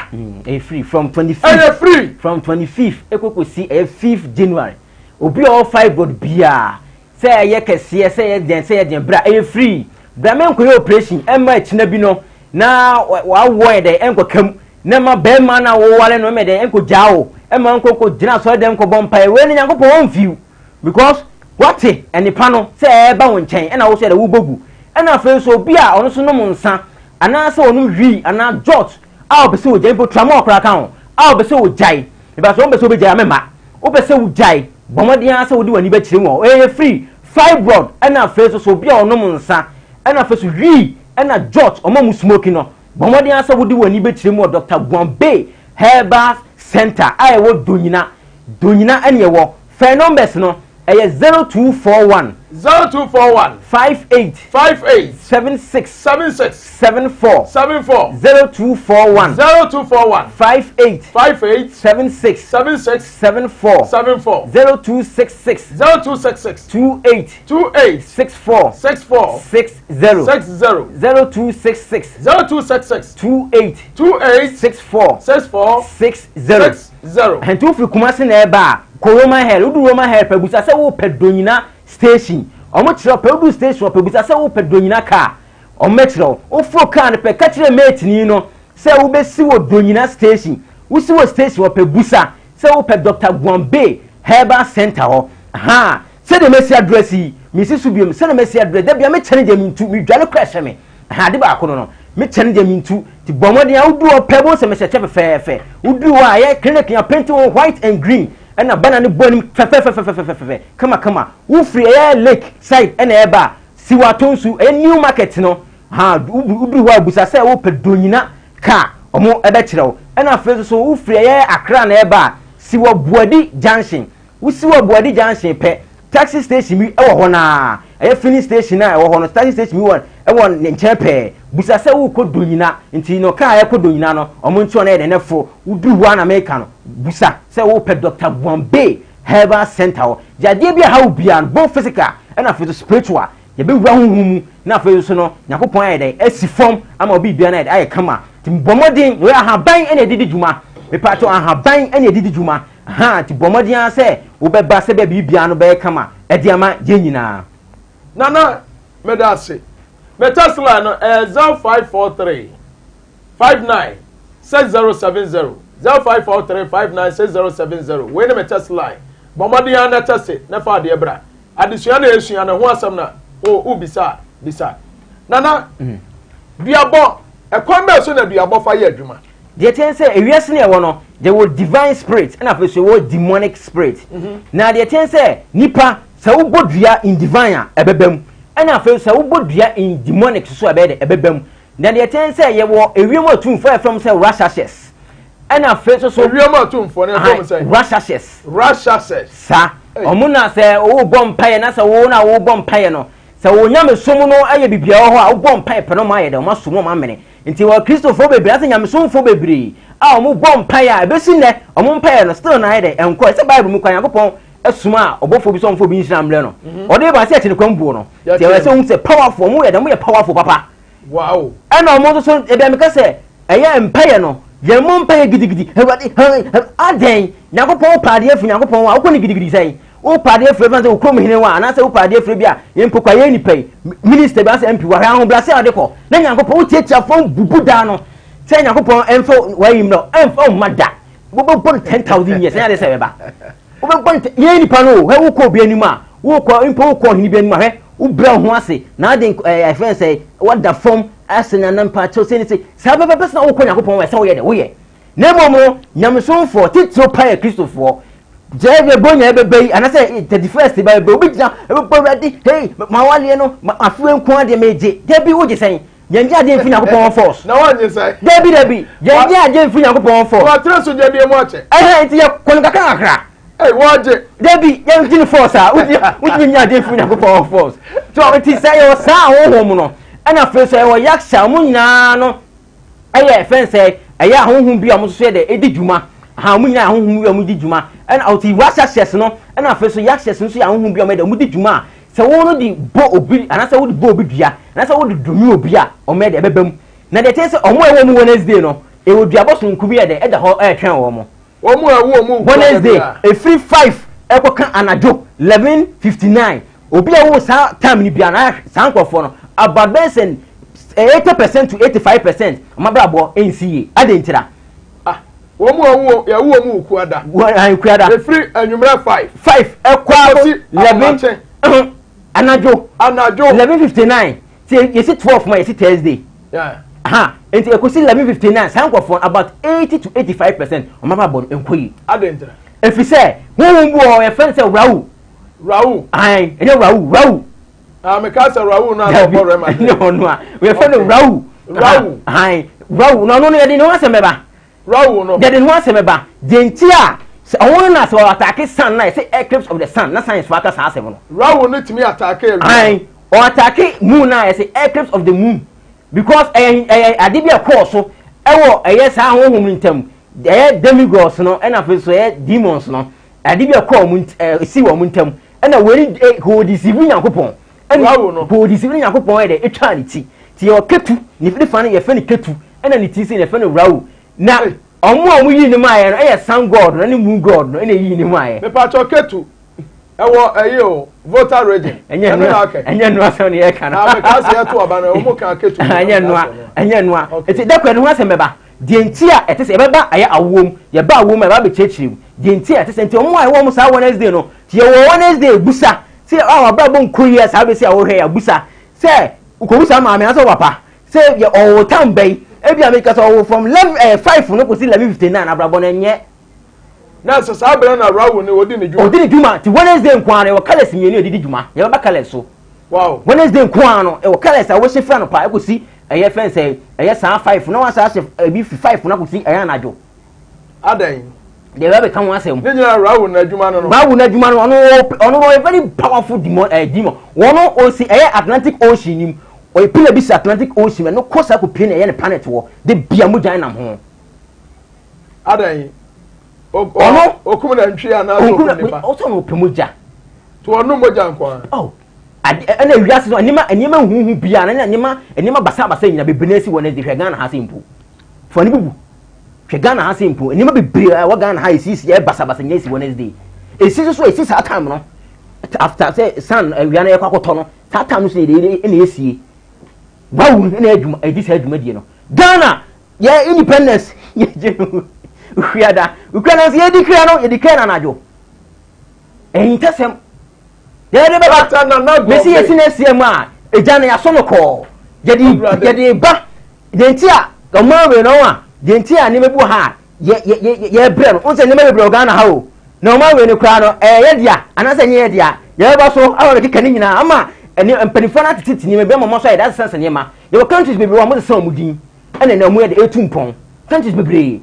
[SPEAKER 4] free from 25th
[SPEAKER 1] free
[SPEAKER 4] from 25th ekokosi 5th January obi all 5 brother bia say ye kese say ye den bra free bra men ko operation emma china bi no na wa wo de enko kam na ma be ma na wo wale no me de enko jawo emma enko gina so de enko bompa we ni nyanko won view because what enipa no say e ba won chen na wo so de wo bogu na fe so bi a ono so no nsa ana se onu hwi ana jot a obese wo jai po tramo okra kan a obese wo jai e ba so obese wo jai amema obese wo jai bomodin ase wo di wani ba kire wo free fibroid na fe so bi a ono nsa na fe so hwi na jot omo mu smoking no bomodin ase wo di wani ba kire wo Dr. Gombe Herbal Center a wo donyina ene wo phone numbers no 0241 58 76 74 0241 58 76 74 0266 28 64 60 0266 28 64 60 and to fi kumase na eba Koroma Hell, Udu Roma Hell, Pebusa, say, oh, Pedonina station, or Metro Pebu station, or Pebusa, say, oh, Pedonina car, or Metro, or Focan, Pecatria mate, you know, say, oh, Bessie, or Donina station, we see what station, or Pebusa, say, oh, Dr. Gombe Herbal Center, or, aha, say the message address, misi so biom se na mesi adre da bia me kyene de mintu me dwale crash me ha de ba ko no me kyene de mintu ti bomode ya udu opebo se me hyeche fefe udu wa ye clinic ya paint white and green na bana ne bonim fefe kama wo free ya lake side na eba siwatonsu new market no ha udu wa busa se wo pedonyina ka omo ebe kirewo na afezo so wo free ya akra na eba siwa buadi junction wo siwa buadi junction pe taxi station mi ewo ho na filling station na ewo ho no taxi station mi won ewo ne nchepe busa se wo kodonyina nti no ka ya kodonyina no omo nti ona ye ne fo udu wa na America no busa se wo pe Dr. Bombay Herbal Center jade bia ha obian both physical and afezo spiritual ye be wura huhu na afezo so no yakopon aye dey asifom ama obi bia na aye kama ti bomodin we ahaban ene didi juma me pato ahaban ene didi juma ha ti bomodin ase wo be ba se be bia no be kama e di ama je nyina
[SPEAKER 1] nana medase me Tesla no 0543 59 6070 0543 59 6070 we ne me Tesla bomodin ana tese na fa de bra adesua na esua na ho asem na o bisa nana duabo ekwamba so na duabo fa ye adwuma
[SPEAKER 4] de ten say ewiase na ewo no there will divine spirit and after so demonic spirit na de ten say nipa sa wo bodua in divine a ebebam and after so wo bodua in demonic so abede ebebam na de ten say ye wo ewiem atumfo from say Russians and after so
[SPEAKER 1] ewiem atumfo na from say Russians
[SPEAKER 4] sa omuna say wo bompaye na say wo na wo bompaye no say wo nyame somu no aye bibia ho a wo bompaye pe no ma ye de ma somu ma mene nti wa Christopher bebre ase nyame somfo bebre a omo bompaye a besi ne omo mpaye no still na ye de enko say Bible mu kwan yakopon asuma obofo bi somfo bi nhyira mle no ode ba se ati ne kwambuo no ti we say say powerful mu ye de mu ye powerful papa
[SPEAKER 1] wow
[SPEAKER 4] ana omo so e be me ka say eye mpaye no ye mo mpaye gidigidi ewade aden yakopon paade afu yakopon wa ko ne gidigidi say o paade afu fa say o krom hene wa na say o paade afu bia ye mpokwa ye nipai minister bi ase MP wa ha ho bla say ade ko na yakopon o tietia fon bubuda no say yakopon emfo wa yim no emfo mada wo bo 10,000 years na de say ba wo bo ye nipa no he wo ko bi anima wo ko empo ko hene bi anima he wo bra ho ase na de I friend say what the form asena na mpa cho say say ba person wo ko yakopon wa say wo ye de wo ye na momo nyamsonfo titio pa Christopher jebe bonya ebebe ana say 31st ba be obi gina ebe ready hey ma wale no afu enku ade meje debi wo je say yenje ade mfi yakopon force
[SPEAKER 1] na wanye say
[SPEAKER 4] debi yenje ade mfi yakopon force
[SPEAKER 1] wa treso je bi mu ache
[SPEAKER 4] nti ye kon kaka akra
[SPEAKER 1] waje
[SPEAKER 4] debi yenje force a udi nya ade mfi yakopon force so it is say yo sa wo mu no ana fe say wo yaksha mu nyina no eye fense eye ahonhum bi amu so de edi djuma ha mu nyina ahonhum bi amu di djuma and out the Russians no and after so yakshes nso ya honhum bi o mede mudi djuma se wo no di bo obi ana se wo di bo obi dua ana se wo di domi obi a o mede ebebam na de tese omo ewo mu Wednesday no e wo dua boso nkubi e de e da ho e twen wo mo
[SPEAKER 1] omo ewo mu
[SPEAKER 4] Wednesday e free 5 e ko kan anajo 11:59 obi a wo sa time ni bia na san kwofo no about benson 80% to 85% amabrabo NCA adentira
[SPEAKER 1] omu ya wo mu kuada
[SPEAKER 4] kuada
[SPEAKER 1] e free anwumra 5
[SPEAKER 4] ekwa 11 anajo 11:59 you see 12 my see Thursday aha enti ekosi 11:59 sanko for about 80 to 85% amabrabo enkoyi
[SPEAKER 1] adentira
[SPEAKER 4] efise won bu o e fen se rawu ai ene rawu
[SPEAKER 1] me ka se rawu na go rema
[SPEAKER 4] no a we fen rawu ai rawu no ye no asemeba
[SPEAKER 1] rawu no
[SPEAKER 4] de no asemeba dentia awon na so attack sun na say eclipse of the sun na science factor sa asem no
[SPEAKER 1] rawu no timi attack
[SPEAKER 4] ai o attack moon na say eclipse of the moon because adibia course so ewo sa honhom ntam demigods no and afi so demons no adibia call mun si wo ntam and we go deceive yakopon and
[SPEAKER 1] rawu no
[SPEAKER 4] go deceive yakopon e etwa ni ti o ketu ni fi fa no ye fa ni ketu and ni ti si ne fa no rawu na omo yi ni maye no sun god no ni moon god no yi ni maye
[SPEAKER 1] me pa cho ketu ewo o voter region
[SPEAKER 4] enye no aso ne e kana
[SPEAKER 1] na me ka se ya to aba na omo kan ketu
[SPEAKER 4] enye no eti da kwa no ase meba de nti a ete se beba aye awom ye ba awom e ba be chechirem de nti a ete se nti omo aye wo mo sa Wednesday no ti ye wo Wednesday busa say our babon kuya sabe say awo he abusa say ukobusa ma me aso wapa say ye o town bay ebi ameka so from 5 no ko si 11:59 abrabo na nye
[SPEAKER 1] na so sabere na rawo ni odi ni
[SPEAKER 4] juma ti Wednesday nkwane wo kales mienu odi juma ye ba kales so
[SPEAKER 1] wow
[SPEAKER 4] Wednesday nkwan no e wo kales a wo hye fra no pa e ko si eye fen say eye san 5 no wa sa hye ebi 5 na ko si eye anajo
[SPEAKER 1] adan
[SPEAKER 4] de we be kan wa asem
[SPEAKER 1] ni nyina rawo na adwuma no
[SPEAKER 4] rawo na adwuma no ono a very powerful demon wono o si eye Atlantic Ocean nim o pila bi Atlantic Ocean no kosa ko pin eye ne planet wo de bia mu jan nam ho
[SPEAKER 1] adan ono okum na ntwe ana so ko nipa
[SPEAKER 4] o so no pemuja
[SPEAKER 1] to ono moja nkwa
[SPEAKER 4] oh ana wiase no anima huhu bia na anima basa nyina bebenesi wona de hwega na ha sempo fo ne bubu hwega na ha sempo anima bebre wa ga na ha esisi e basa nyesi Wednesday esisi so esisi atam no after say san awia na yakwakoto no atam no so de na esie bawu na adwuma edisi adwuma die no Ghana ye independence ye jenu ukriada ye dikria no ye dikria na najo entesem ye de baba
[SPEAKER 1] na
[SPEAKER 4] mesi ye sinesie mu a ejana ya so no ko ye de ba denti a omawe no a denti a ne mebu ha ye bre no onse ne mebu Ghana ha o na omawe ne kra no ye dia anase nye dia ye ba so awon keka ni nyina ama eni mpanifo na titi ni mebe momo so ye that sense ne ma ye countries bebre wa mo se san mu din ene na mu ye de etumpon countries bebre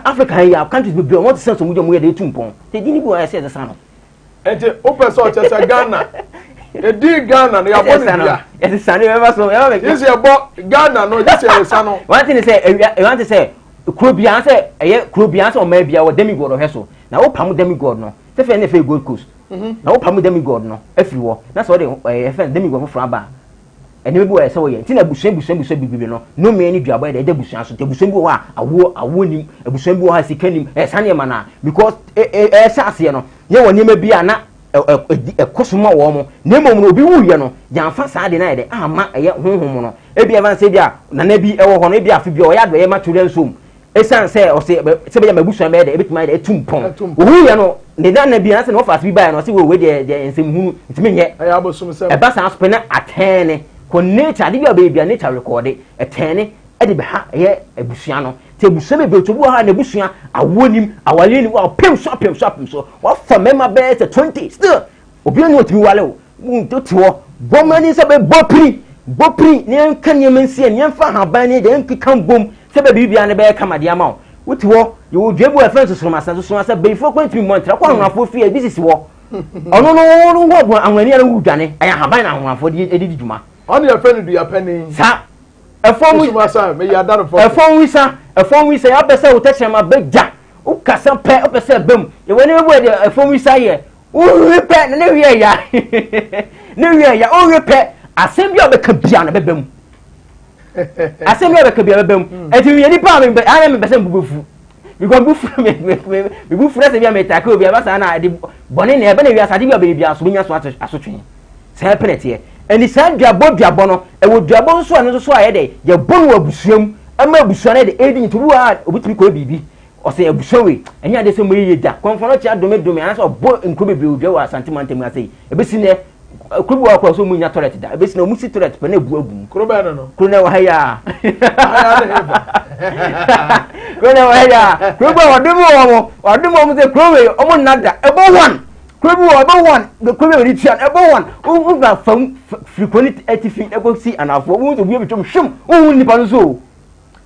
[SPEAKER 4] Africa ya countries bebre wa mo se san so mu ye de etumpon te dini bi wa ye se de san no
[SPEAKER 1] ente open so chesa Ghana edi Ghana no ya bo ni bia
[SPEAKER 4] ye san ni meba so ya
[SPEAKER 1] this ye bo Ghana no this ye san no
[SPEAKER 4] one thing say krobia say eye krobia say o ma bia wo demigod o heso na wo pam demigod no se fe na fe Gold Coast na wo pam demigod no afiri wo na so de fe demigod fo fra ba ene bi wo ese wo ye ti na busuan bibi no me ni duaba de busuan so te busuan bi wo a awo nim busuan bi wo ha sika nim sane ma na because sase no ye wo ni ma bia na ekosoma wo mo na mom no obi wuye no yanfa saa de na de ama eye honhom no e bia van se bia na na bi e wo ho no e bia afi bia o ya do ye ma ture nsom esan se o se be ya mabusuan be de e bitima de etumpon wuye no ne na bia se no fa afi bia no se we de ensem hunu ntime nye
[SPEAKER 1] ya bosum se
[SPEAKER 4] e ba san so pe na atene ko nature de bia be bia nature record etene e de be ha ye ebusuan no te ebusuan be to bu ha na ebusuan awonim awale ni wa pem so wa fa mema be te 20 still obi no otimi wale o to tiwo bomani se be bopri ne nkan yemensie ne mfa haban ne de nkikan bom se be bibia ne be kamade ama o wotiwo ye wo dwebu afenso so masa be fo kwantimi montra kwa nwafo fie bi sisi wo ono no wo anwani na wudwane aya haban na nwafo de edidi djuma
[SPEAKER 1] ono ye fenu du ya pani
[SPEAKER 4] sa efom
[SPEAKER 1] masa me ya dar fo
[SPEAKER 4] efom wisa ya pese wo techema beja o kasa pe o pese bem ye woni mebu de efom wisa ye o repe ne wie ya o repe asem bi obeka bia na bebem asem bi obeka bia bebem enti wie ni pa me ana me pese mbubefu because bufu na se bia me take obi abasa na de bone ne ebe na wi asade bia be bia so nya so asotwe se penete ye eni san duabo no e wo duabo nso anu so aye de ye bonu abusuam ama abusuan de edi ntubu a obitimi ko bibi o se abusuawe enya de se mo yeye da konfono chia dome ana so bo nko bebre odwa wa santimantem ase ebesi ne kubu akwa so munya toilet da ebesi na musi toilet pe na ebu abu
[SPEAKER 1] kroba no
[SPEAKER 4] krona wa haya krona wa haya kubu wademo mo se krowe omo nada ebo one kubu one the kubu ri tian ebo one u ga fam frequent etifi ebo si anafo wo so bi betwom hwem wo nipa no so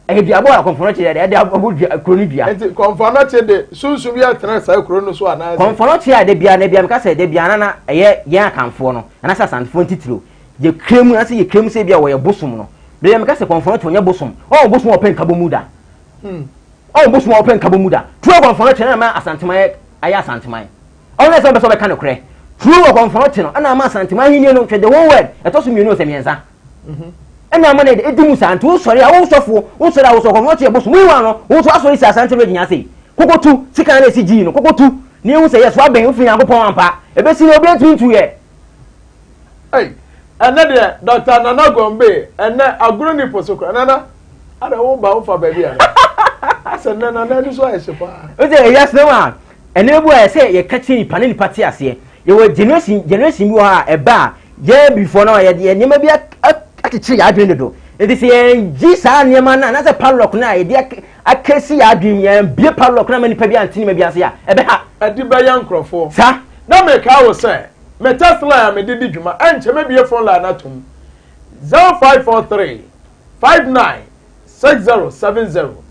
[SPEAKER 4] e di abo akonfono che de abo kroni bia
[SPEAKER 1] enti konfono che de sunsun bia tena sai krono so ana
[SPEAKER 4] konfono che de bia me ka se de bia na eye ye akanfo no ana sa sanfo ntitiro je kremu ase ye kremu se bia wo ye bosom no de me ka se konfono che onye bosom o bosom open kabomuda o bosom open kabomuda tu konfono che na ma asantema aya asantema o na se be so be ka no kre tu konfono che no ana ma asantema hini no twe the one word etoso mienu se miensa ena ma na de edimu santu wo sori a wo sofo wo sori a wo sofo wo che bosom wi wa no wo so asori sa asantema ginya se kokotu sika na si gi no kokotu ni hu se yeso aben ofi yankopon ampa ebesi no obi ntu ye
[SPEAKER 1] hey ene de Dr. Nana Gombe ene agro ni posokra nana ada wo ba wo fa ba bia ase nana na ni so a shepa
[SPEAKER 4] o se yes no ma ene bu a se ye kachi ni panel party ase were generation you are a bar, yeah, before now, you may be a tree. I didn't do it. Is a G-San, Yaman, and as a padlock now, I can see I dream and be a padlock, many Pabian, maybe I say, a
[SPEAKER 1] Dibayan Crawford.
[SPEAKER 4] Sir,
[SPEAKER 1] no make I will say, Metasla, me did Juma, and maybe a phone line at home 0543 59 6070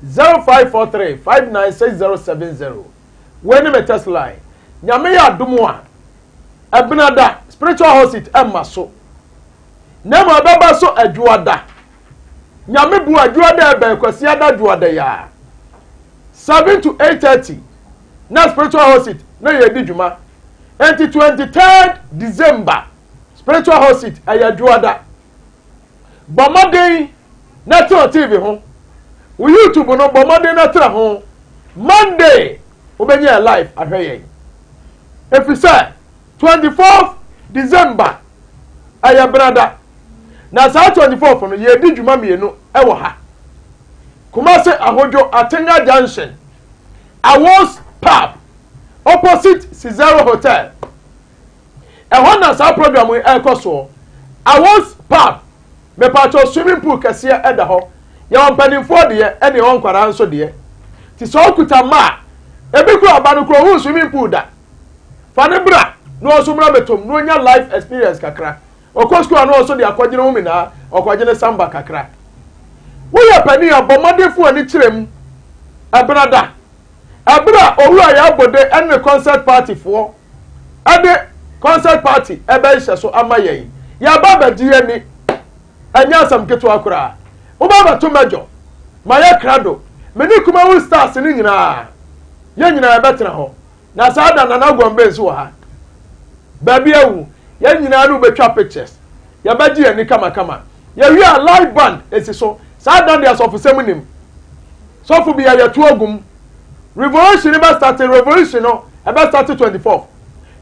[SPEAKER 1] 0543 59 6070. When you Metasla, Yamea Dumwa, Abinada, spiritual house it, Emma so. Nema baba so adwada. Nyame bu adwada be kwasi ada adwada ya. 7 to 8:30. Na spiritual house it na ye di dwuma. 23rd December. Spiritual house it ayadwada. Bomaden na to TV ho. Wo YouTube no bomaden na tra ho. Monday obenya live ahweye. Efisa 24th December ayabrada. Na saa 24 no ye di dwuma mienu e wo ha. Kumase ahojo Atenga Junction. Awos Pub opposite Cesaro Hotel. E hona saa program we e koso. Awos Pub me pacho swimming pool kase e da ho. Ye wonpanimfo de ye ene won kwara nso de ye. Ti so okuta ma ebi kura abanu kura hu swimming pool da. Fane bra no so mra betom no nya life experience kakra. Okosku anu also de akwagene wo mina okwagene samba kakra wo ya pani abomodefo ani kirem abrada abra owura ya bode ene concert party fo ade concert party ebe hye so amaye ya baba die ni anya sam keto akura wo baba to mejo maye krado meni kuma wo stars ni nyina ye nyina betra ho na saada na nagombe nso ha baby ewu ya nyina no betwa pictures ya baji ani kama ya wi a live band esi so sa dan dia so fusem nim so fu bi ya to agum revolution be start revolution no e be start 24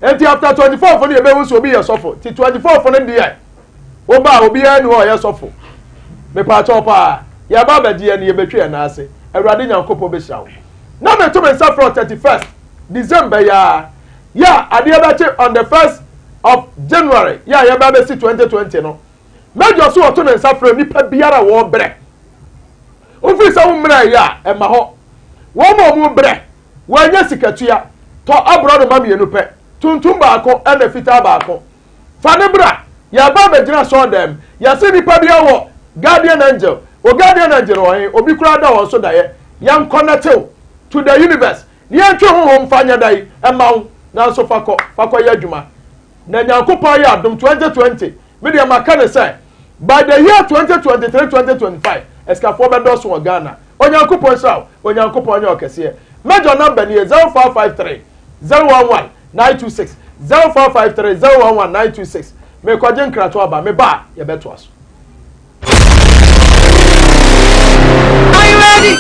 [SPEAKER 1] and after 24 for the be so bi ya so fu ti 24 for the year wo ba obi ya ni ho ya so fu me pa cho pa ya ba baji ani ye betwe na ase awurade nyankopo be shawo na me to me sa for 31st December ya ade ba che on the 1st of January ya ba be si 2020 no major so to na safra nipa biara wo bre ofisa wo mra ya e ma ho wo mo bre wo anya sikatua to abroad ma mienu pe tuntum ba ko e na fita ba ko fa ne bra ya ba be gina so dem ya se nipa bia wo guardian angel wo obi kura da wo so da ye yan connect to the universe ni antwe ho mfanya dai e ma wo na so fakọ ya adwuma na nyankopon ya adom 2020 media makane say by the year 2023-2025 eskafo be do so Ghana onyankopon saw onyankopon nya okese major number ni 0553 011 926 0553 011 926 me kwaje nkrato aba me ba ye beto aso.
[SPEAKER 2] Are you ready?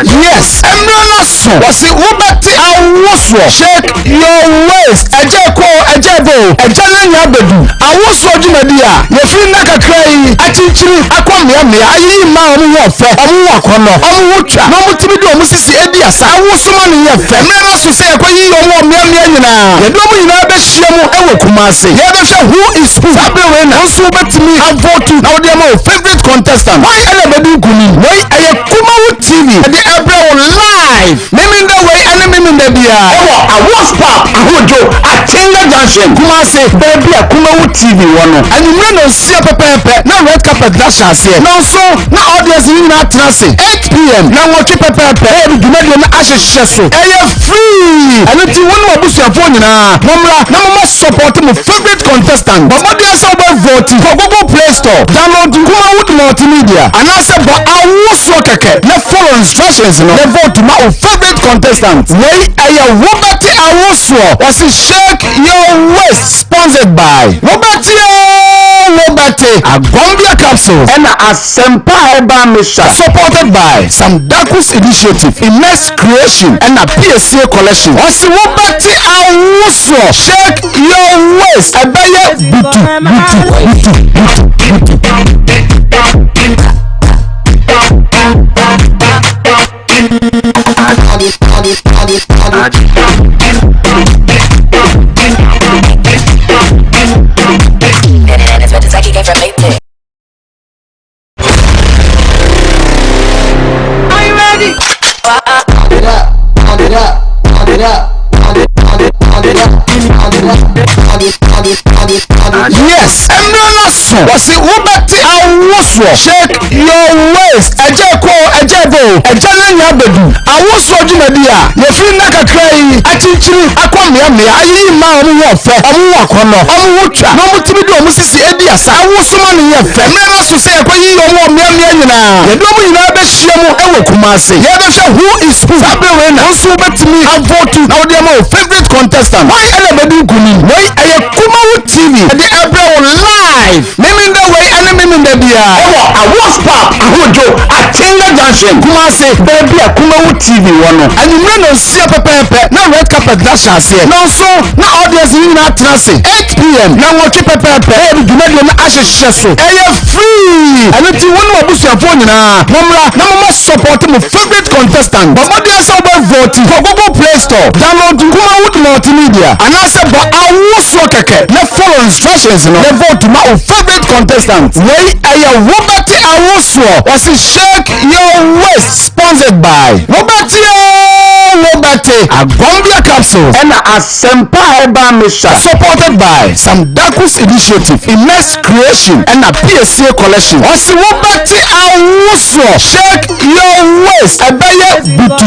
[SPEAKER 3] Yes, Emrana so was it Ubati Awoswo shake your waist ejeko ejebo ejananya bedu Awoswo jumedia ye fi na kakrai achichiri akwamia ayi ma omu wo fe omu wakono omu wotwa no mutimi do omu sisi edi asa Awoswo ma ne ye fe Emrana so say ekwayi omu mia nyina ye do mu nyina be hyiemu ewo Kumase ye be hwe who is who sabe we na nso betimi avote na wo de ma favorite contestant why ele bedu guni why aye Kumawu TV the every live mimi the way and mimi the bia I was pop ahojo Atenga Junction Kumase baby Kumawu TV wono and you know see pepepe na red carpet dash ase no so na audience ni na trance 8 p.m. na wo pepepe e bi dwumade na ahyehye so e free and ti wonu abusuafo nyina momra na mo support mo favorite contestant but mo dey say about vote for Google Play Store download Kumawu multimedia and I say but Awoswo keke na follow instructions no the vote my favorite contestant wey aya Wobati Awoswo was shake your waist sponsored by Wobati Agombia capsules and Asempa Eba Misha supported by Samdakus Initiative Immense Creation and a PSA collection was Wobati Awoswo shake your waist abaya butu Yes, Emranaso was the Ubati Awusu. Shake your waist. Ejeko, Ejebo, Ejalanya Bedu. Awusu Jumedia. Yefin Nakakray. Achichiri, Akwamiami. Ayi ma omu wofe. Omu wakono. Omu wucha. No mutimidu omusisi ediasa. Awusu mani yefe. Emranaso say ekwayi omu miami nyina. Yedomu nyina be shiemu ewo Kumasi. Yebesha who is who. Sabewe na nso betimi avotu. Na odiamo favorite contestant. Why elebedu kuni? Why Kumawu TV. The Ebro live. Mimi the way and mimi the bia. I was pop. Ahojo. Atinga Junction. Kumasi. Baby Kumawu TV wano. And you know see pepe. Na red carpet dash here. Now so na audience in na trance. 8 p.m. Na watch pepe. Hey, do not na ashe sheso. Hey, free. And it's one more boost your phone na. Namra. Na mama support my favorite contestant. But what they say about voting for Google Play Store. Download Kumawu Multimedia. And I said but I was keke na follow instructions no na vote my favorite contestant wey aya Robert Awusu was shake your waist sponsored by Robert Agombia capsules and Asempa Herbal Mixture supported by some Dakus Initiative Immense Creation and a PSA collection was Robert Awusu shake your waist abeye butu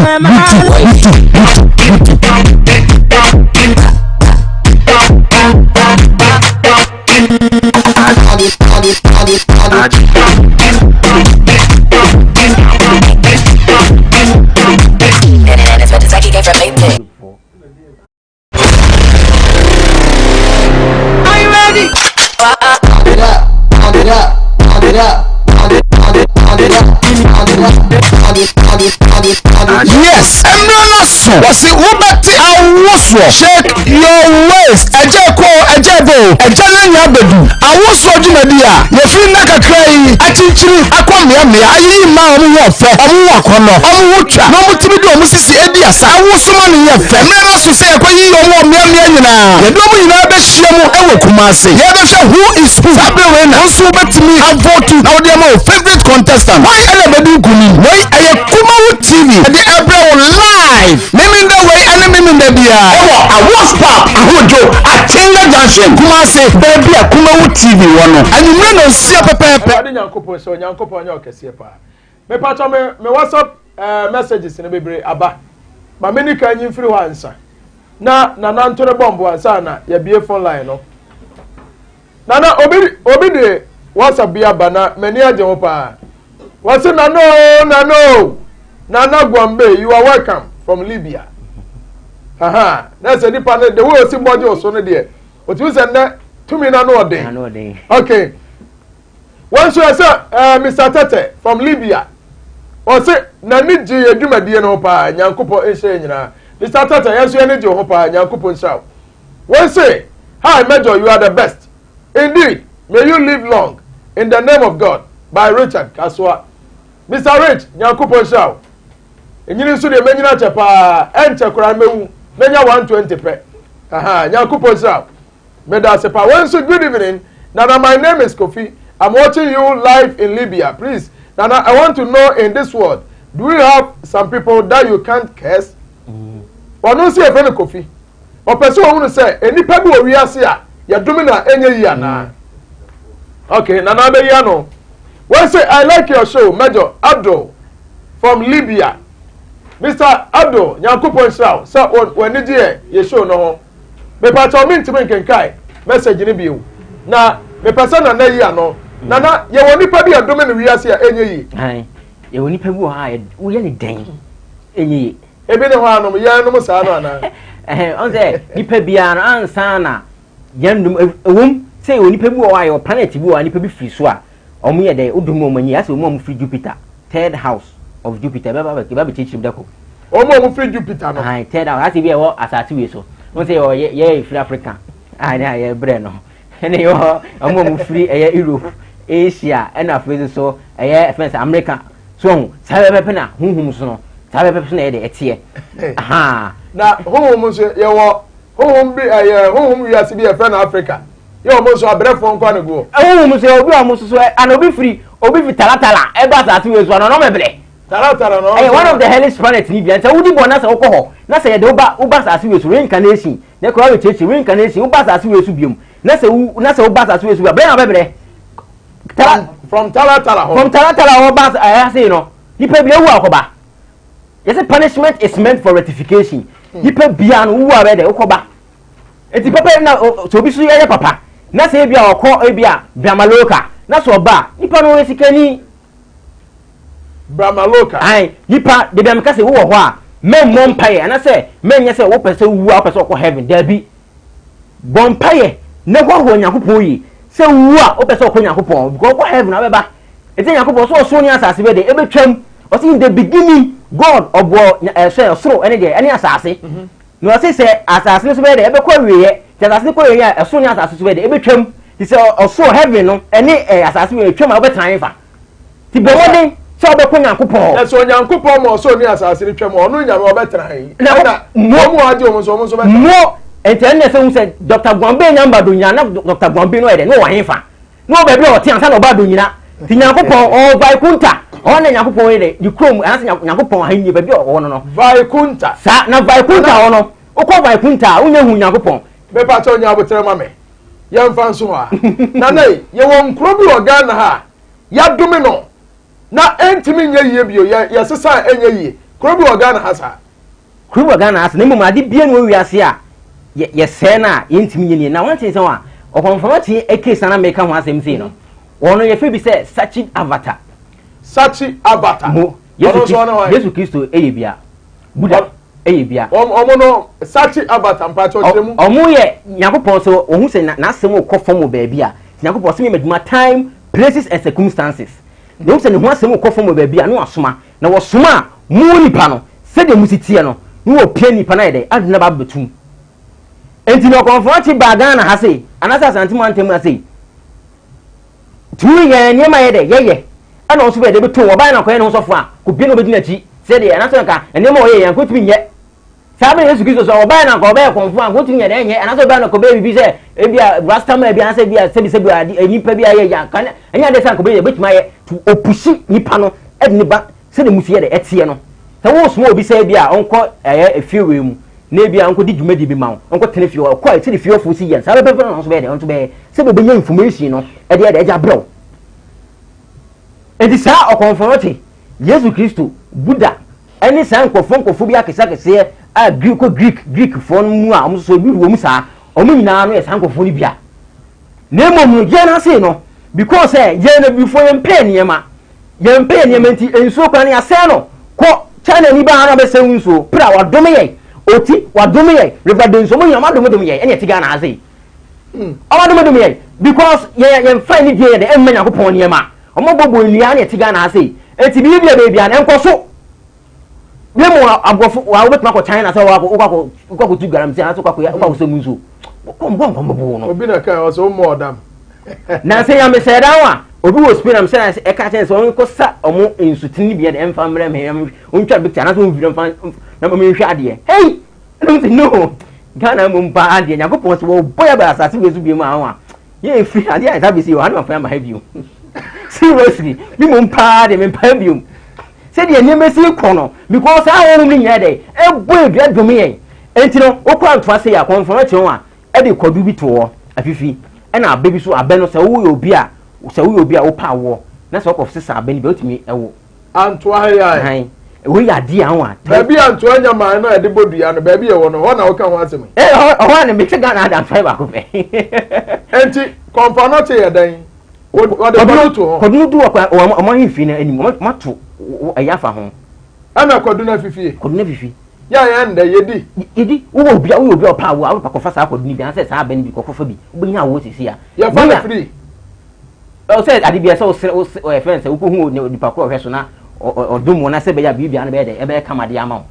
[SPEAKER 2] Are you ready?
[SPEAKER 3] Yes, Emranaso was the Ubati Awusu shake your waist. Ejeko, Ejebo, Ejalanya Bedu. Awusu Jumedia. Yefin Nakakray. Achichiri, Akwamiami. Ayi ma omu wofe. Omu wakono. Omu wucha. No mutimidu omusisi ediasa. Awusu mani yefe. Emranaso say ekwayi omu miami nyina. Yedomu nyina be shiemu ewo Kumasi. Yebesha who is who. Sabewe na nso betimi avotu. Na odiamo favorite contestant. Why elebedu kuni? Why aye Kumawu TV. The Ebro live. Mimi the way and mimi the bia. I was pop. Ahojo. Atinga Junction. Kumasi. Baby Kumawu TV wano. And you know see pepe.
[SPEAKER 1] Ade nyankopon so nyankopon nya okese pa. Me pacho me WhatsApp messages ne bebre aba. Ma meni kan yin free one answer. Na ntore bombo answer na ya bie phone line no. Na obi de WhatsApp bia bana meni aje ho pa. What's it? No. Nana Gwambe, you are welcome from Libya. Aha, that's a different. The way see body was on there. What you said that to me no day. Okay. Once you say Mr. Tete from Libya. Or say Nani G edumadi no pa Nyankopon ehye nyina. Mr. Tete yes you energy ho pa Nyankopon shout. One say, "Hi Major, you are the best. Indeed, may you live long in the name of God." By Richard Kaswa. Mr. Rich, Nyankopon shout. Enyini so de menyina chepa enche kura mewu menya 120 pe. Aha, Nyankopon shout. Meda sepa. One so good evening. Nana, my name is Kofi. I'm watching you live in Libya. Please, Nana, I want to know in this world, do you have some people that you can't curse? Or no see a friend Kofi. Or person who say any people we are here, you domina any year na. Okay, Nana Beyano. When say I like your show, Major Abdul from Libya. Mr. Abdul, Nyankopon shout. So when you show no. Me pacho min timi kenkai message ni bi o. Na me person na yi ano. Nana ye woni pa bi adome ni wiase a enye yi.
[SPEAKER 4] Ai. Ye woni pa bi wo ha wo ye ni den. Enye yi.
[SPEAKER 1] Ebi ne ho anom ye anom sa no ana.
[SPEAKER 4] On say nipa bia no ansa na ye ndum ewum say woni pa bi wo ha ye planet bi wo nipa bi firi so a omo ye dey odum omo nyi ase omo firi Jupiter, third house of Jupiter ba be chichim dako.
[SPEAKER 1] Omo firi Jupiter no.
[SPEAKER 4] Ai third house ase bi e wo asati we so. On say ye free Africa. Ah na ye bre no. Ene yo omo free Europe, Asia, and Africa so fence America. So sabe pepe na hunhum so no. Sabe pepe so na ye de etie. Aha.
[SPEAKER 1] Na hunhum so ye wo hunhum bi hunhum wi ase bi e friend Africa. Ye omo so abrefo nkwa ne go.
[SPEAKER 4] Hunhum so obi omo so an obi free talatala e ba asati we so no mebre.
[SPEAKER 1] Tara no.
[SPEAKER 4] One of the hellish planets ni bia. Nta wudi bo na se wokɔ na se ye de uba asase we so reincarnation. Na ko we cheche reincarnation uba asase we so biom. Na se uba asase we so bia. Bɛn na bɛbrɛ.
[SPEAKER 1] From Tara.
[SPEAKER 4] From Tara uba I say no. Nipa bia wu akoba. Yes, punishment is meant for rectification. Nipa bia no wu abɛde wokoba. Enti papa na so bi so ye papa. Na se bia okɔ bia biamaloka. Na so ba nipa no we sikani
[SPEAKER 1] Bramaloka.
[SPEAKER 4] Ai, nipa de bia meka se wo ho a men mompaye ana se men nye se wo pese wu a pese okɔ heaven there bi bompaye ne ho Nyankopɔn yi se wu a wo pese okɔ Nyankopɔn because okɔ heaven abeba ete Nyankopɔn so ni asase be de ebetwam o say in the beginning God obo say soro ene de ene asase no o say asase so be de ebekɔ wiye te asase kɔ wiye a so ni asase so be de ebetwam ti se so heaven no ene asase we twam a obetran fa ti be wode so obekɔ Nyankopɔn
[SPEAKER 1] na so Nyankopɔn mo so ni asase ni twam ɔno nyame obetran na mo ade o so be
[SPEAKER 4] mo ente se hu se Dr. Gwambe nyamba do nya na Dr. Gwambe no ede no wo henfa no be bi o te ansa na oba do nyina ti Nyankopɔn o Vaikunta o na Nyankopɔn ede di krom ansa Nyankopɔn ahanyi be bi o no
[SPEAKER 1] Vaikunta
[SPEAKER 4] sa na Vaikunta no ukɔ Vaikunta unya hu Nyankopɔn
[SPEAKER 1] be pa cho nya abotre ma me yemfa nso ha na nei ye won kro bi Ghana ha ya dumi no na entimi nya yie bio ye sesa enya yie kro bi Ghana ha sa
[SPEAKER 4] kro bi Ghana ha sa na mu ade bia no wi ase a ye se na yentimi nya ni na wan tin se wa okonfamati eke sana make ho asem sei no wono ye fe bi se Sachi Avatar mo Yesu Kristo eye bia Buddha eye bia
[SPEAKER 1] omo no Sachi Avatar mpa cho tremu
[SPEAKER 4] omo ye Nyankopɔn so ohun se na asem okɔ fam ba bia Nyankopɔn se me meduma time places and circumstances no se ne ho asem okɔ fam ba bia no asoma na wo soma mu nipa no se de musitie no no wo pia nipa na yede adena ba betum enti no konfront ba Ghana ha sei anasa asante mo antem na sei tu ye nyema yede yeye ana oso be de beto wo ba na koye no sofo a ko bi no be dinachi se de anasa ka enema wo ye yan ko tumi nye sabe Yesu Kristo so wo ba na ko be konfo an ko tumi nye de nye anasa ba na ko be bi se e bia rastama bia anasa bia se bi nipa bia ye ya kan enya de san ko be ye betuma ye to opushi nipa no e de ba se de musie de etie no se wo so obi se bia onko efiewe mu na bia onko di dwumadi bi ma onko tene fie o ko ti fie ofo si yen sabe be no so be de onto be se be nya information no e de eja bro edi sa okonforoti Yesu Kristo Buddha eni sa nkofo bi akesa kese a Greek fon mu a omo so bi wo mu sa omo nyina no ye sa nkofo ni bia na emom je na say no because je na before yem pay niema nti enso kwa na ase no ko China ni ba na be se nso pra wadome ye oti wadome ye reverdenso mo nyama dome ye ene tiga na ase awadome ye because ye fa ni die de emmenya kopon niema omo bobo nua na tiga na ase eti biblia be bia na enkoso bi mo agofo wa obetuma ko China se wa ko tu garam se na so ko so munso ko mbo no
[SPEAKER 1] obi na kan o so mo odam
[SPEAKER 4] na se ya me se dan wa obi wo Spain am se na e ka chen se on ko sa omo insutini bia de emfa mre me on twa picture na so on video fan na mo hwe ade hey no Ghana mo mpa ade Nyankopon se wo boya ba asase wezu bi mu anwa ye free ade ai tabi se wo hanu afa ma ha biu seriously bi mo mpa ade me mpa biu se de nyeme si kono because ahonu ni nya de e boy bia domi yen enti no okwa ntoa se ya confirm che ho a e de kwadu bi to wo afifi e na abebi so abe no se wo obi a wo pa wo na se okof sesa abe ni be otimi ewo
[SPEAKER 1] antoa ya
[SPEAKER 4] han wo ya di an wa
[SPEAKER 1] baby antoa nya man na de bodua no baby e wo no ho na wo kan ho asem
[SPEAKER 4] ho na me tega na dan fiber ko pe
[SPEAKER 1] enti confirm not ye dan wo de bodo to ho
[SPEAKER 4] kodunu du o mo hifi na anim mo to ayafa ho
[SPEAKER 1] ana koduna fifi ya nda yedi
[SPEAKER 4] wo obi o pa wo pa kofa sa koduni bi an se sa abe ni bi kofa bi obinya wo sisi a
[SPEAKER 1] ya fa free
[SPEAKER 4] o se adibia se o friends wo ko hu ni pa ko hweso na odum na se be ya bibia na be de e be kamade ama wo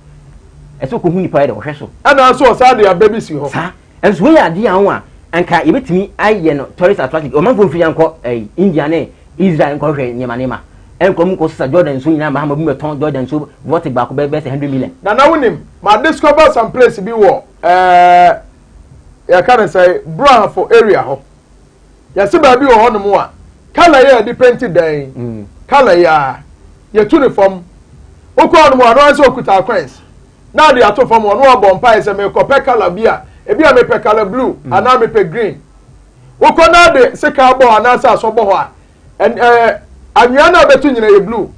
[SPEAKER 4] e se ko hu ni pa de hweso
[SPEAKER 1] ana so sa de ya baby si ho
[SPEAKER 4] sa enso ya de an wa anka yebetimi aye no tourist attraction o man fo mfi anko India ne Israel nko hwe nyema enkom ko sa Jordan so nyina ma bu meton Jordan so vote ba ko be 100 million
[SPEAKER 1] na wonim ma discover some place bi wo ya kan say bra for area ho ya se ba bi wo hono a kala ya different dan kala ya uniform okọ no mo ano so okuta coins na de ato fam no abọ mpa ese me ko color bia ebi a me pe color blue ana me pe green okọ na de sika abọ ana sa so bọ ho a anwia na betu nyina ye blue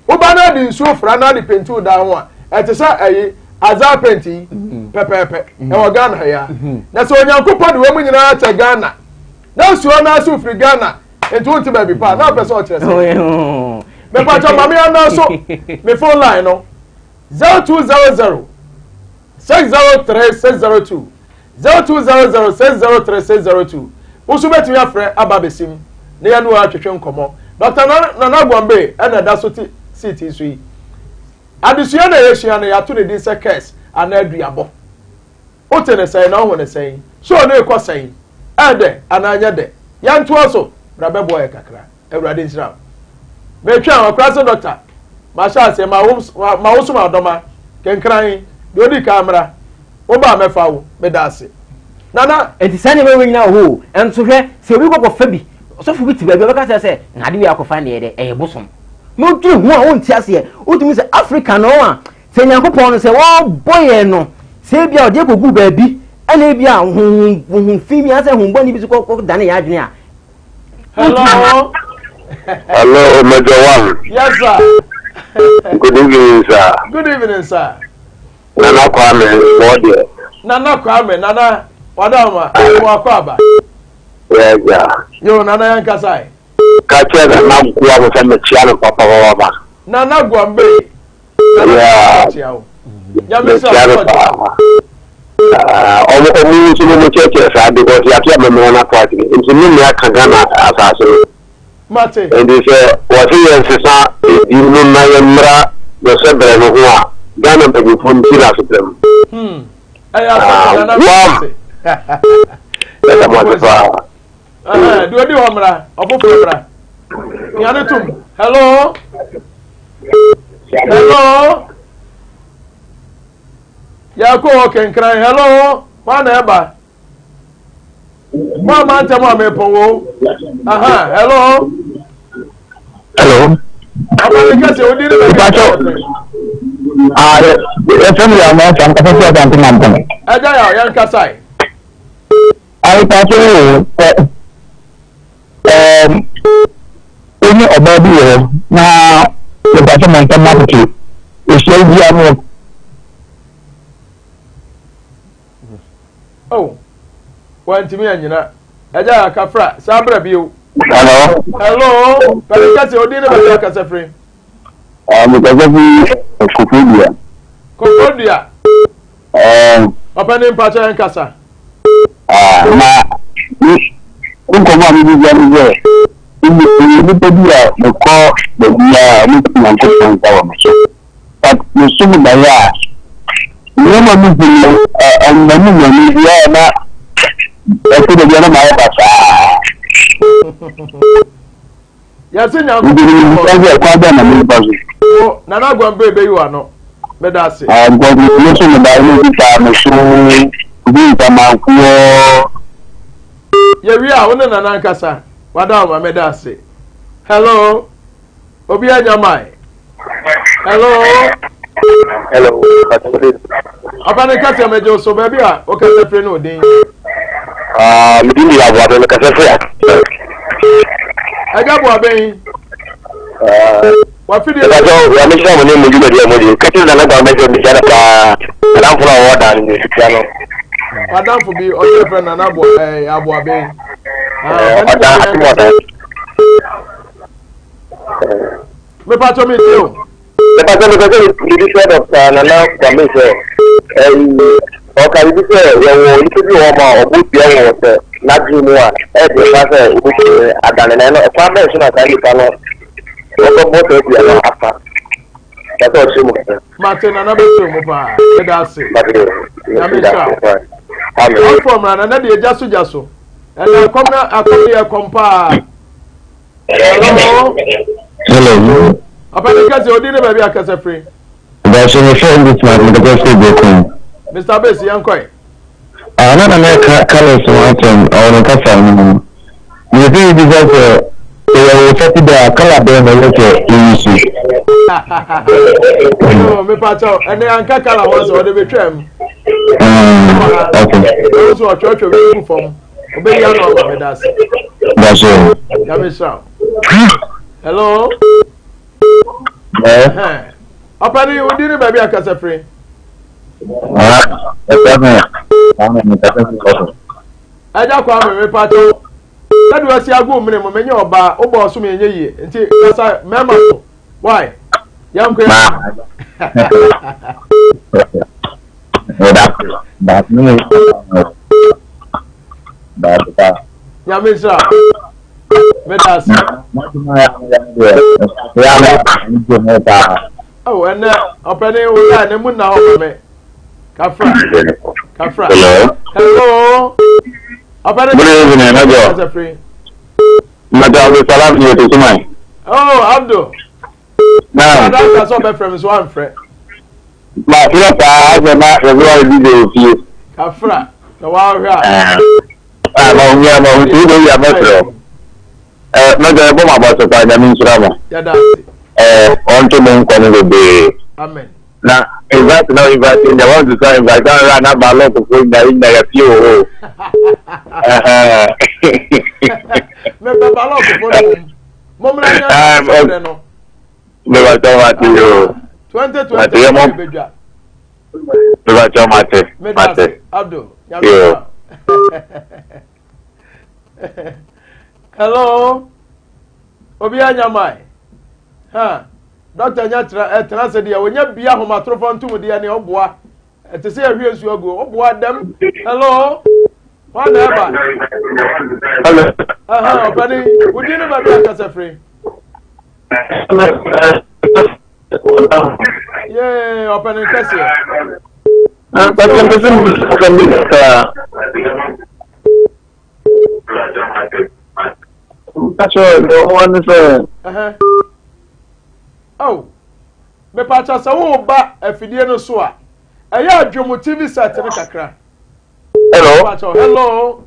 [SPEAKER 1] wo ba na de nsuo fra na de pentu da ho a etesa ayi aza penti pepepe e wo Ghana ya na so onyankopɔ de wo mu nyina ta Ghana na nsuo na so fri Ghana enti wonte ba bi pa na pese o kire se me pa cho mama ya na so me phone line no 0200 603 602 0200 603 602 wo so betumi afre aba besim na ya no atwetwe nkomo Dr. Nana Gombe e na da so ti city so yi adesua na yeshia na yato ne din se curse ana aduabo o te ne sai na o ne sai so na ekosai ede ana anya de yanto so brabe boy kakra ewrade nsira me twa akra so doctor ma sha se ma wo so ma doma kenkran de odi kamera wo ba mefa wo me da ase nana
[SPEAKER 4] enti sane we nyina ho enso hwe se obi kokofa bi so fu bi ti ba ka se ngade wi akofa ne de bosom no tu hu a won ti ase o tumi se Africa no a se nyankopon no se wo boye no se bia o de kogu ba bi ana bia hu fi mi ase hu boni bi so ko dane ya adwene a
[SPEAKER 1] hello
[SPEAKER 5] hello Major One.
[SPEAKER 1] Yes sir.
[SPEAKER 5] Good evening sir.
[SPEAKER 1] Good evening sir.
[SPEAKER 5] Nana Kwame Body.
[SPEAKER 1] Nana Kwame nana wadama wa kwaba.
[SPEAKER 5] Yeah yeah.
[SPEAKER 1] Yo nana yankasai.
[SPEAKER 5] Kache na namkuwa mfanye chiano papa baba.
[SPEAKER 1] Nana Gombe.
[SPEAKER 5] Yeah.
[SPEAKER 1] Yamisa.
[SPEAKER 5] Omu sumu mcheche sa because ya kia memona kwa tini. Mimi ya kagana asasi.
[SPEAKER 1] Mate.
[SPEAKER 5] And they say wasi yensisa yinu na yemra yosebere no huwa. Gana mbeji fundi na supreme.
[SPEAKER 1] Nana Gombe.
[SPEAKER 5] Esa mwazifa.
[SPEAKER 1] Do di homra, ofofo bra. Nyane tum. Hello. Hello. Yako kenkran. Hello. Mana eba? Mama ntamo ameponwo. Aha, hello.
[SPEAKER 5] Hello.
[SPEAKER 1] Abani kase odi ni be.
[SPEAKER 5] FM ya ma san ka fa ta tan tan.
[SPEAKER 1] Aja ya yankasai.
[SPEAKER 5] Ai ta ce onye ọba bi wọ na department of marketing ese bi amo.
[SPEAKER 1] Oh, wantimi anyina aja ya kafra sabra biu.
[SPEAKER 5] Hello.
[SPEAKER 1] Hello, pale kase odi ni be kase free.
[SPEAKER 5] Mo ta bi Kofodia.
[SPEAKER 1] Kofodia. Opa ni mpacha yankasa.
[SPEAKER 5] Na nkomo mi bi ani je. Ni bi ya mo ko de ya ni ko na ko ta wa so. But mo sumu da ya. Ni mo mi bi an na mi ya na ko de ya na ma ya ba sa.
[SPEAKER 1] Ya se nya
[SPEAKER 5] ko kwa da na mi ba so.
[SPEAKER 1] o Nana Gombe be you ano. Me da se.
[SPEAKER 5] God mo sumu da ni ta mo so bi ta ma ku
[SPEAKER 1] Ye wi a wona Nana nkasa. Wada ma me da se. Hello. Obi anya mai. Hello.
[SPEAKER 5] hello.
[SPEAKER 1] Abane kase meje so baby a o kase free no din.
[SPEAKER 5] Mi di ya wa de ka se fe.
[SPEAKER 1] Aga bo aben. Wa fidi
[SPEAKER 5] Ka so ya mi so mo ni mo ju de mo di. Ka ti na ga me jo mi jara ka. Na fura wa da ni piano.
[SPEAKER 1] Madam for be o your friend Nana bo abo aben. Me pa to mi tio.
[SPEAKER 5] Le paso lo que di dice doctor Nana Kwame se o ka di se yo wo interview o ma o bu bi o se na ji mu a e de pa se o bu adane na no e kwa me so na ka ni ka no o ko bo se bi na afa ka to se mu ka
[SPEAKER 1] Mate Nana be so mo pa. Me da se.
[SPEAKER 5] ba de
[SPEAKER 1] Ya me sha.
[SPEAKER 5] amen
[SPEAKER 1] All from Nana de jaso. And akomi e kompa. Hello.
[SPEAKER 5] hello
[SPEAKER 1] Abane kase odi ne baby akase free.
[SPEAKER 5] ba so me friend this man the go say go come
[SPEAKER 1] Mr. Besi yankoi.
[SPEAKER 5] na na me ka Carlos Martin or no ka fa ni. You think this is Fati da kala da na yake yi shi.
[SPEAKER 1] Oh, me pacho, ene anka kala won so de betwam.
[SPEAKER 5] Okay.
[SPEAKER 1] So church we form. Obe ya no me das.
[SPEAKER 5] That's all.
[SPEAKER 1] Ya me shout. Hello. Opani odi ni baby akasa free. Aja kwa me pacho. That was your go minimum when you're about over so many years. Until that's a member. Why? Young girl.
[SPEAKER 5] But no, but
[SPEAKER 1] Yamisha. Medas. Oh, and opening with that, and moon now. Kafra. Hello. Good
[SPEAKER 5] evening, Madam Salam here to Sumai.
[SPEAKER 1] Oh, Abdul. Now, that's all my friends, one friend.
[SPEAKER 5] My friend, I have not realized you.
[SPEAKER 1] Kafra, the wild rat.
[SPEAKER 5] I'm on your own, you know, you're better. Not a bomb about the time, I mean, Srama. On to Moon Coming Bay.
[SPEAKER 1] Amen.
[SPEAKER 5] Now, invite now, inviting the one to say, invite run up a lot of things that in the few.
[SPEAKER 1] Remember, I love the phone.
[SPEAKER 5] Never tell what you
[SPEAKER 1] 2020.
[SPEAKER 5] Never tell Mate.
[SPEAKER 1] Abdul. Hello. Obia Nyamai. Huh. Dr. Nyatra said, when you be a homatrophone to the any obwa, to say a real you go, obwa them. Hello. Whatever. Hello. Buddy, would you never be a casa free? Yeah, open and cassia.
[SPEAKER 5] That's all. No one is
[SPEAKER 1] oh, me pacha sa wo ba afidie no so a eya adwomo TV set ne kakra.
[SPEAKER 5] Hello.
[SPEAKER 1] Pacha, hello.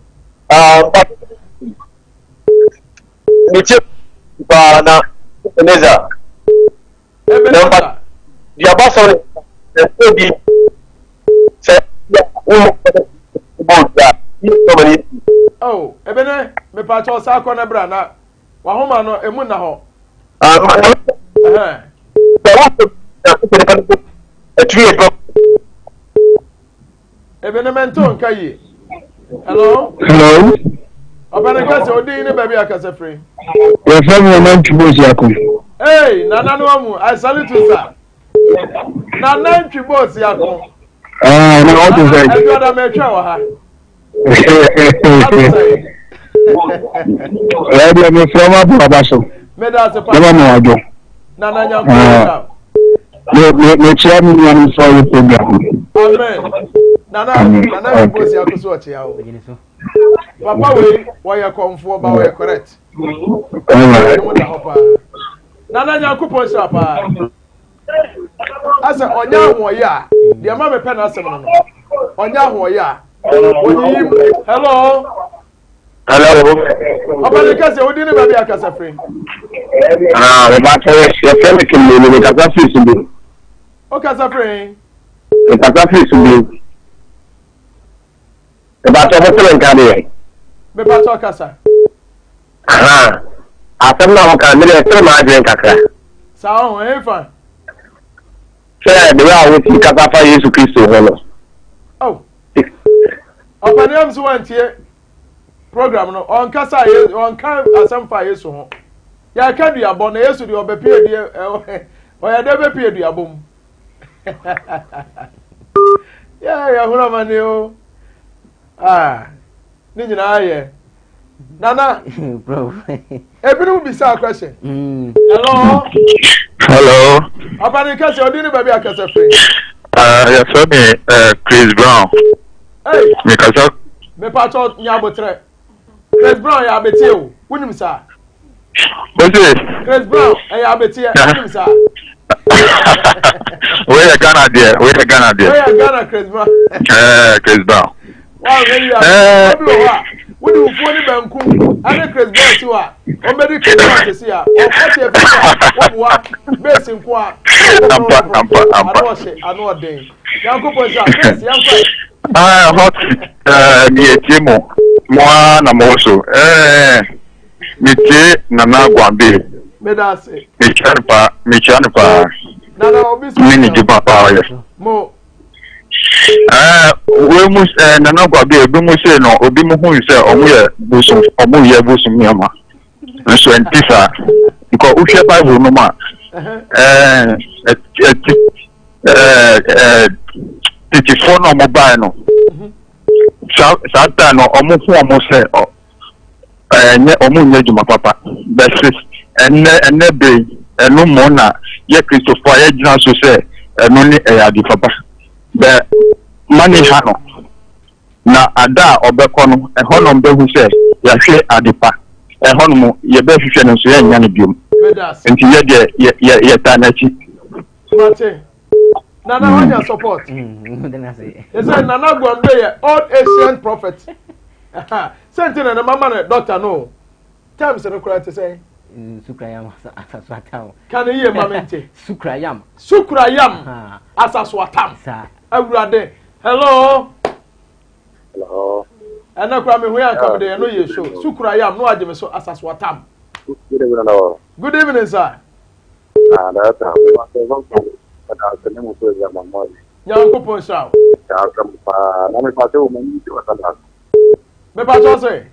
[SPEAKER 5] Niche na Ebeneza.
[SPEAKER 1] Ebeneza.
[SPEAKER 5] Dia ba so di se
[SPEAKER 1] oh, ebene me pacha sa akọ na bra na wa homa no emu na ho. Ebenemento nkaye. Hello.
[SPEAKER 5] Hello.
[SPEAKER 1] Obana kase odi ni baby akase free.
[SPEAKER 5] Your family man Chibos Yakun.
[SPEAKER 1] Hey, nana no amu, I salute you sir. Nana Chibos Yakun.
[SPEAKER 5] No what to say.
[SPEAKER 1] I got a metro ha.
[SPEAKER 5] Radio me from Abaso.
[SPEAKER 1] Me da se pa.
[SPEAKER 5] Never know I do.
[SPEAKER 1] Nana Nyanko.
[SPEAKER 5] Me chairman one for your program.
[SPEAKER 1] Amen. Nana Chibos Yakun so che ya o. Papa we ya komfo ba we correct. Nana Nyanko sha pa. Asa onya ahoye a, de ma me pe na asem no. Onya ahoye a. Hello.
[SPEAKER 5] Hello.
[SPEAKER 1] Papa kase odi ni baby akasa free.
[SPEAKER 5] The matter your family can be with a fish to be.
[SPEAKER 1] O kasa free.
[SPEAKER 5] The fish to be. The matter of the
[SPEAKER 1] Me pato kasa.
[SPEAKER 5] Asem na ho kan me dey ma adwen kakra.
[SPEAKER 1] Sa ho fa.
[SPEAKER 5] Say the way I want to kasa fa Jesus Christ ho no.
[SPEAKER 1] Oh. Opaniam so wantie program no on kasa on kan asem fa Yesu ho. Ya ka duabo na Yesu de obepie die o ya de bepie duabo. Ya hura mane o. Ni nyina ye. Nana,
[SPEAKER 4] bro.
[SPEAKER 1] Ebinu be say question. Hello.
[SPEAKER 5] Hello.
[SPEAKER 1] Opani kase odi ni baby akase free.
[SPEAKER 5] Your friend Chris Brown.
[SPEAKER 1] Hey.
[SPEAKER 5] Because
[SPEAKER 1] Me pato nyabotre. Chris Brown ya betie o. Wunim sa.
[SPEAKER 5] what's it?
[SPEAKER 1] Chris Brown ya betie. Wunim sa.
[SPEAKER 5] Where you Ghana there?
[SPEAKER 1] Where you Ghana Chris Brown?
[SPEAKER 5] Chris Brown.
[SPEAKER 1] Wow, where you are? When you phone banku, and a Chris Bessiwa, or medical fantasy, or what basing qua, I know a day. Yanko was
[SPEAKER 5] hot near Timo, Moana Moso, Miche Nana Guambi,
[SPEAKER 1] Medase,
[SPEAKER 5] Michanpa, Mini Jibapa.
[SPEAKER 1] Mo.
[SPEAKER 5] We must Nana Guabi, Bimus, no, Obimu, who is a Busum, or Muya Busum Yama. So, and Tisa, because Usha Bible no ma. Phone or mobile no. Satan or Omu say, Omu Yajuma Papa, Bessis, and Nebe, and no mona, yet Christopher Edna so say, and only a Papa. The money hano na ada obekono e hono mbe hu se ya hwe adepa e hono mo ye be hwehwe no so ya nya ne biom enti ye de ye ta na chi
[SPEAKER 1] Mate Nana wanya support
[SPEAKER 4] then I say
[SPEAKER 1] they say Nana Gwambe ye old ancient prophet sentinel na mama na doctor no times no correct say
[SPEAKER 4] Sukrayam asaswatam
[SPEAKER 1] can you mamente
[SPEAKER 4] Sukrayam
[SPEAKER 1] asaswatam
[SPEAKER 4] sa
[SPEAKER 1] awurade hello
[SPEAKER 6] Hello.
[SPEAKER 1] ana kwa me hu ya kam de no ye show Sukrayam no agye me so asaswatam
[SPEAKER 6] Good evening.
[SPEAKER 1] good evening sir
[SPEAKER 6] That's but I'll tell you to your mama.
[SPEAKER 1] Yankopon shaw
[SPEAKER 6] I'll come. I'm going to do a
[SPEAKER 1] me pa to say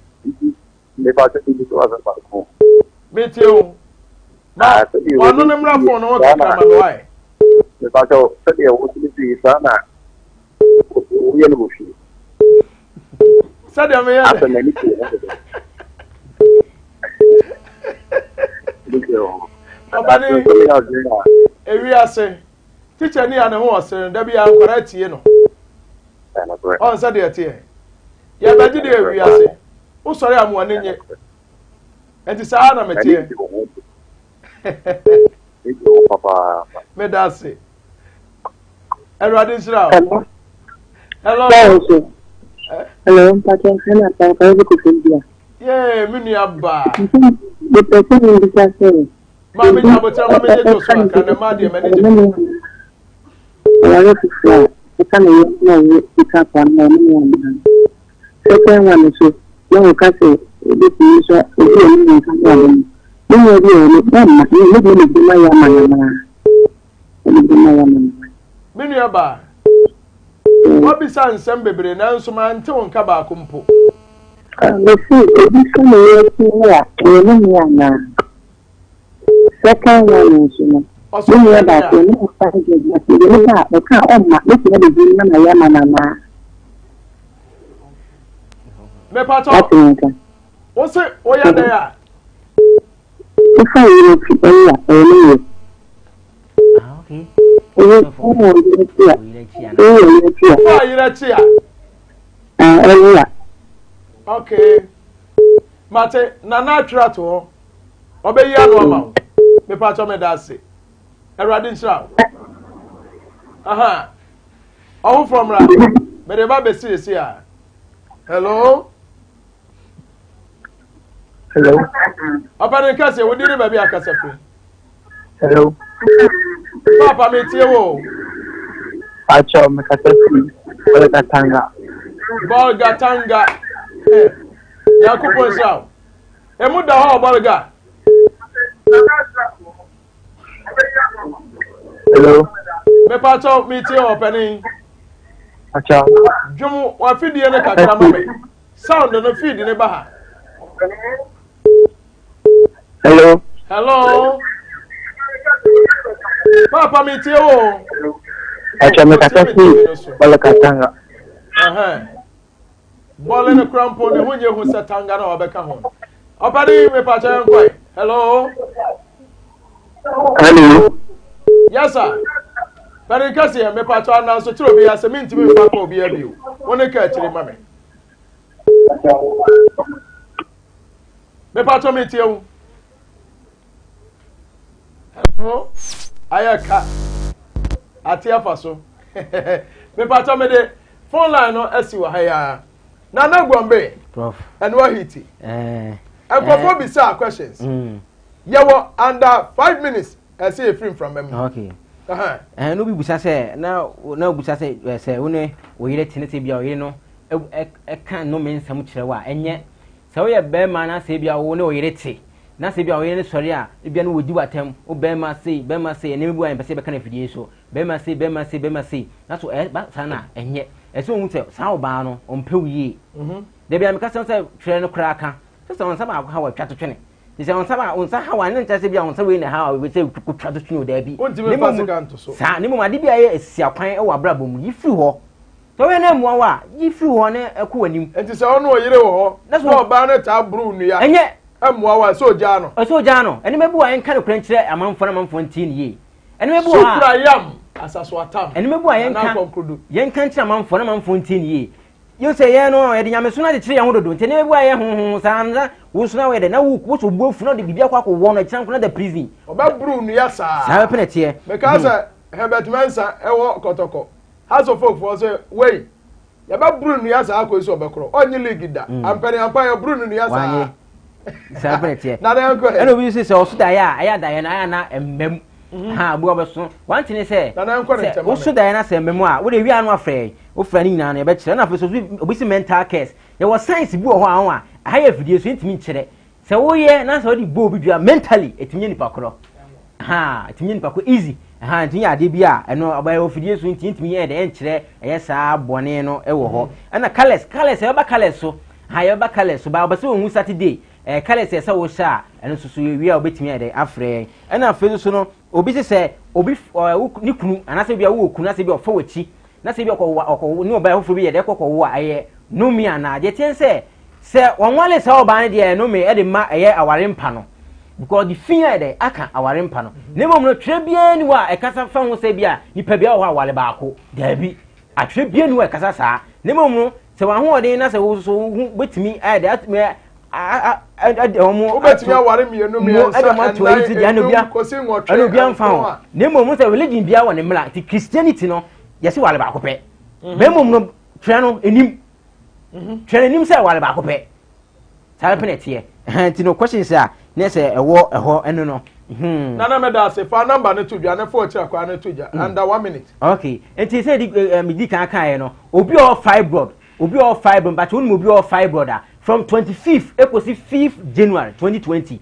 [SPEAKER 6] Maybe I think it was about home.
[SPEAKER 1] me tio ma wano ne mra phone no ka ma no ai
[SPEAKER 6] If I go, say, what do you see, Sana? We are no she.
[SPEAKER 1] said ya me
[SPEAKER 6] After
[SPEAKER 1] ya
[SPEAKER 6] many things.
[SPEAKER 1] Obani ewi ase teacher ni ana ho ose da bia ankora tie no on said ya tie ya baji de ewi ase wo sori amu ani nye enti sa na me tie
[SPEAKER 6] Papa.
[SPEAKER 1] me da se Erwadi Israel hello
[SPEAKER 7] Hello, Patrick. Hello, Patrick.
[SPEAKER 1] yeah me nua ba
[SPEAKER 7] The person in the class.
[SPEAKER 1] ma me nya botra ma me je to so aka na ma de me je
[SPEAKER 7] I can't know pick up on one. Second one is no castle. This is a one. No more
[SPEAKER 1] me nua ba what be san sem bebre na nso ma nte won ka ba kompo
[SPEAKER 7] second one is
[SPEAKER 1] oso
[SPEAKER 7] me
[SPEAKER 1] me
[SPEAKER 7] that you know I can't on my this is the
[SPEAKER 1] me pa to
[SPEAKER 7] mama.
[SPEAKER 1] wo se o ya da ya
[SPEAKER 7] If I will
[SPEAKER 4] okay
[SPEAKER 1] wa yira chi a okay mate na na atwa to ho obeyi anu ama me pa to me da se Erwadi Israel aha oh from ra me de ba be see a hello
[SPEAKER 5] Hello.
[SPEAKER 1] Apani kase wo diri ba bi akasa fri
[SPEAKER 5] Hello.
[SPEAKER 1] papa me tie wo
[SPEAKER 5] Acho mekatasi wala katanga.
[SPEAKER 1] Bolga tanga Yakubu Israel emu da ho bolga
[SPEAKER 5] Hello.
[SPEAKER 1] me pa to me tie wo pani
[SPEAKER 5] Acho.
[SPEAKER 1] dwom wa fidie ne kakra ma me sound no feed ne ba ha
[SPEAKER 5] Hello.
[SPEAKER 1] hello papa me tie wo
[SPEAKER 5] Acho mekatasi wala katanga.
[SPEAKER 1] Ball in the crampo ne hunye hu setanga na obeka ho opani me pa cha nkoi hello
[SPEAKER 5] Hello.
[SPEAKER 1] yes sir Bari kasi me pa cha na so chiro bi ya se minti me pa ko bi ya biu woni ka chiri ma me pa cha me tie wu hello ayaka ati afa so me pa cha me de phone line no asi wa ha ya Nana Gombe
[SPEAKER 4] prof
[SPEAKER 1] and what hiti and before be sir questions yawo under 5 minutes I see a film from them
[SPEAKER 4] okay no bi busa say na busa say one wo yire tinete bia wo yire no e kan no men sam kire wa enye se wo ye be ma na se bia wo ne wo yire te na se bia wo yire sori a bia no wodi watam wo be ma se ne bu an pese be kan afidie so be ma se na so ba sana enye ese wo nte sa wo ba no ompe wiye de bia me ka se tire no kra aka se on sa ba ha wa twa to twene se on sa ba on sa ha wa ne nta se bia on sa we ne ha we se ku twa to twene o da bi
[SPEAKER 1] ne mo
[SPEAKER 4] sa ne mo ade bia ye esia kwan e wa brabo mu yifi ho to we na mu wa yifi ho ne ekọ wanim
[SPEAKER 1] enti se ono oyire wo ho so ba na ta bru nu ya
[SPEAKER 4] enye
[SPEAKER 1] amua wa so ja no
[SPEAKER 4] ene mebu wa enka ne kran kire amanfo na manfo ntin ye ene mebu wa
[SPEAKER 1] supra yam asaso atam
[SPEAKER 4] ene mebu wa yenka kire amanfo na manfo ntin ye yo se ye no e de nyame so na de kire ye ho dodo enti ene mebu wa ye ho sanza wo so na we de na wo so buofu na de bibia kwa wo no kiran na de prison
[SPEAKER 1] oba bru nu ya
[SPEAKER 4] sa penete
[SPEAKER 1] because Herbert Mensa e wo kotoko House of Folk for say wey ya ba bru nu ya sa akoso obekro onyi league da ampere ampa ya bru nu ya sa
[SPEAKER 4] celebrate
[SPEAKER 1] na dem ko
[SPEAKER 4] eno bi say osu da ya aya da ya na emmem ha bu obeso one thing say
[SPEAKER 1] na dem ko ntem
[SPEAKER 4] osu da ya na say emmem a wo de wi anu afre wo fra ni nyina na e be kire na fa so obi si mental case ye was science bu ho anwo a haya video so ntimi kire say wo ye na say wo di bo bi dua mentally etimi nipa kro ha etimi nipa ko easy ha ntimi ade bi a eno abaye wo video so ntimi ye de enkire eye saa bone no e wo ho na colors e ba colors so ha ye ba colors so ba obese wo hu Saturday kale se wo sha eno susu wi a obetimi ade afre ena afi so no obi se obi ni kunu anase bia wo kunu anase bia ofa wachi na se bia okọ ni oba hofo bi ye de kokọ aye no mi ana je tien se wonwale se oba ne de no mi e de ma eye aware mpa no because the fear de aka aware mpa no ne mom no twa bia ni wa e kasa fa ho se bia nipa bia wo aware baako da bi atwa bia ni wa e kasa saa ne mom no se wa ho ode na se wo so betimi aye de atme omo
[SPEAKER 1] obetimi aware mienu mi
[SPEAKER 4] anu bia mfa ho ne mom se religion bia wo ne mla ti Christianity no yesi wale ba ko pe be mom no twa no enim twa enim se wale ba ko pe sare penete ye ti no questions a ne se eho eno no
[SPEAKER 1] na me da se fa number ne to dua ne fo chi akwa ne to ja under 1 minute
[SPEAKER 4] okay enti se di kan kan no obi o fibroid but won obi o fibroid from 25th ekosi 5th January 2020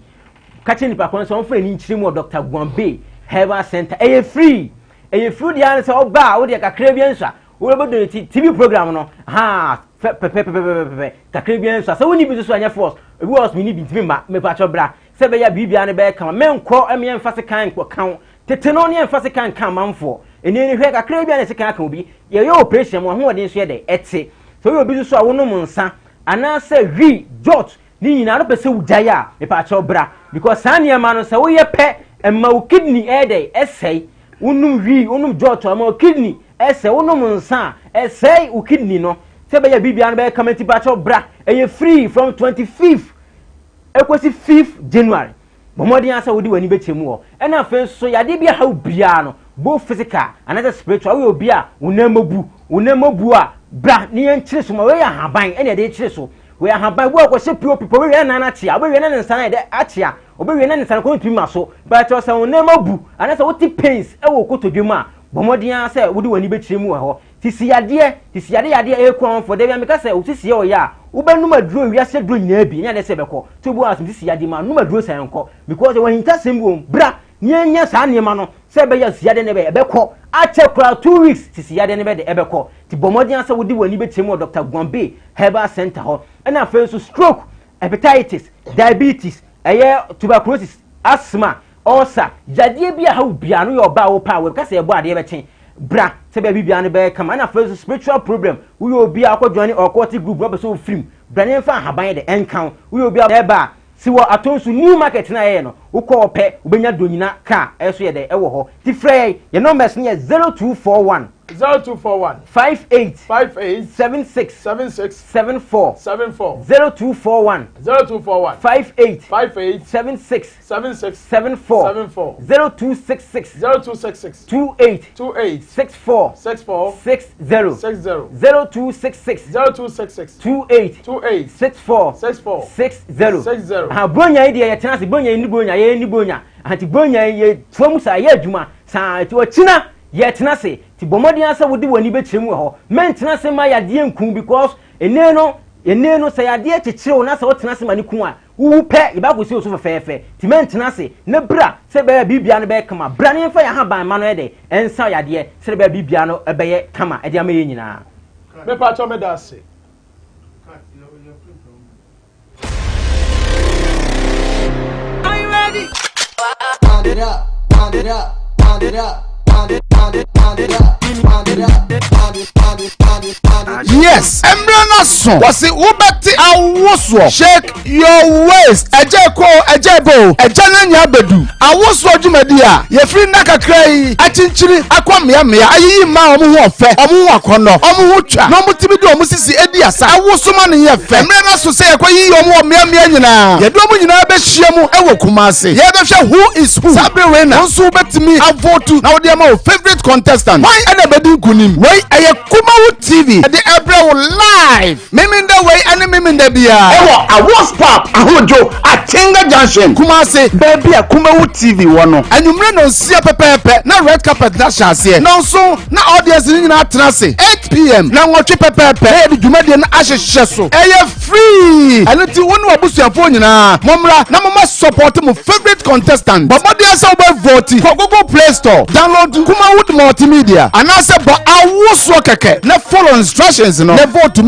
[SPEAKER 4] catching the pakon so for ni nchiri mu Dr. Gombe Herbal Center free dia say oba wo de kakra bi ansa wo be do TV program no ha kakra bi ansa so woni bi so anya force we was me ni bi ntimi ma me pa cho bra se be ya bibia ne be kan menko em ye mfase kan ko kan tete no ne mfase kan manfo eni ni hwe kakra bi an se kan obi ye operation mo ho de so ye de ete so we obi so a wono mo nsa ana say wi jot ni nyina no pese wujaya e pa cho bra because sania ma no say wo ye pe emma wo kidney e dey esei unum jot ama kidney esei unum nsa esei wo kidney no se be ya bibia no be comment pa cho bra e free from 25th ekosi 5th January bomodi asa wodi wani betemu ho ena afa so yade bia ha bia no both physical and spiritual we obi a unamobu a bra ni enchire so ma we ya haban ene de chire so we ya haban bo akose people we na na tia we na nsan de atia obi we na nsan ko ntumi maso but o sa unamobu and say what pains e wo kotodwem a bomodi asa wodi wani betiremu ho tisi yade e kwon for de me ka say tisi ye o ya wo benu maduro wiase duro nyina bi nya de se beko to bu asum tisi yade ma no maduro san ko because when hinta sembo bra nyanya sa niema no se be ya siade ne be ebeko ache kura 2 weeks tisi yade ne be de ebeko ti bomodi asa wodi wani betiremu Dr. Gombe Herbal Center ho na afa so stroke hepatitis diabetes tuberculosis asthma ulcer jadie bia ha bia no yo ba wo pa we ka se ebo ade be chen bra se be bibia no be kama na first spiritual problem we obi akwadwani occultic group we be so film bra ne fa haban de enkan we obi eba siwo atonsu new market na ye no ukọ ope ubenya donyina ka eso ye de ewo ho ti frey ye numbers ne 0241
[SPEAKER 1] 0241
[SPEAKER 4] 58
[SPEAKER 1] 58
[SPEAKER 4] 76
[SPEAKER 1] 76
[SPEAKER 4] 74
[SPEAKER 1] 74
[SPEAKER 4] 0241
[SPEAKER 1] 0241
[SPEAKER 4] 58
[SPEAKER 1] 58
[SPEAKER 4] 76
[SPEAKER 1] 76
[SPEAKER 4] 74
[SPEAKER 1] 74
[SPEAKER 4] 0266
[SPEAKER 1] 0266
[SPEAKER 4] 28
[SPEAKER 1] 28
[SPEAKER 4] 64
[SPEAKER 1] 64
[SPEAKER 4] 60
[SPEAKER 1] 60
[SPEAKER 4] 0266
[SPEAKER 1] 0266
[SPEAKER 4] 28
[SPEAKER 1] 28
[SPEAKER 4] 64
[SPEAKER 1] 64
[SPEAKER 4] 60
[SPEAKER 1] 60
[SPEAKER 4] ha bonya idi ye tena se bonya ni bonya ye ni bonya anti bonya ye tuamu sa ye adwuma sa ti wachina ye tena se ti bomodi asa wodi wani be kyeremu ho men tena se ma yade enku because ene no say yade kyekyerew na se wo tena se ma ni ku a wu pe ye ba go si oso fefefe ti men tena se ne bra se be bibia no be kama bra ne fa ya ha ban ma no ye de ensa yade se be bibia no be ye kama e de ama ye nyina
[SPEAKER 1] me pa cho me da se
[SPEAKER 2] Are you ready?
[SPEAKER 8] Pound it up, pound it up, pound it up, pound it, pound it, pound it up, pound it up, pound it, pound it, pound it, pound it.
[SPEAKER 3] Yes, Embrana son. Wasi ubeti awoswo. Shake your waist. Ejebo. Ejana nyabedu. Awoswo jumedia. Ye free naka krei. Achinchiri akwa mia. Ayi ma omu hu ofe. Omu hu akono. Omu hu twa. No mu timidu omu sisi edi asa. Awoso ma ne ye fe. Embrana so say ekwa yi omu mia nyina. Ye do omu nyina be hia mu ewo Kumasi. Ye be hwe who is who. Sabre winner. Onso betimi avote na wodi ama favorite contestant. Why ena bedi kunim. Why aye Kumawu TV. The Ebra live. Miminda way and miminda bia. Ewo awos pop ahojo Atinga Junction. Kumasi baby a Kumawu TV wono. Anumre no sia pepepe na red carpet na chance. Na so na audience ni na atrase 8 p.m. na nwotwe pepepe. E di dwumade na ahyehye so. Eye free. Eno ti wonu abusuafo nyina. Momra na mama support mo favorite contestant. Bomode asa oba vote for Google Play Store. Download Kumawu multimedia. Anase ba awoswo keke na follow instructions no. Ne vote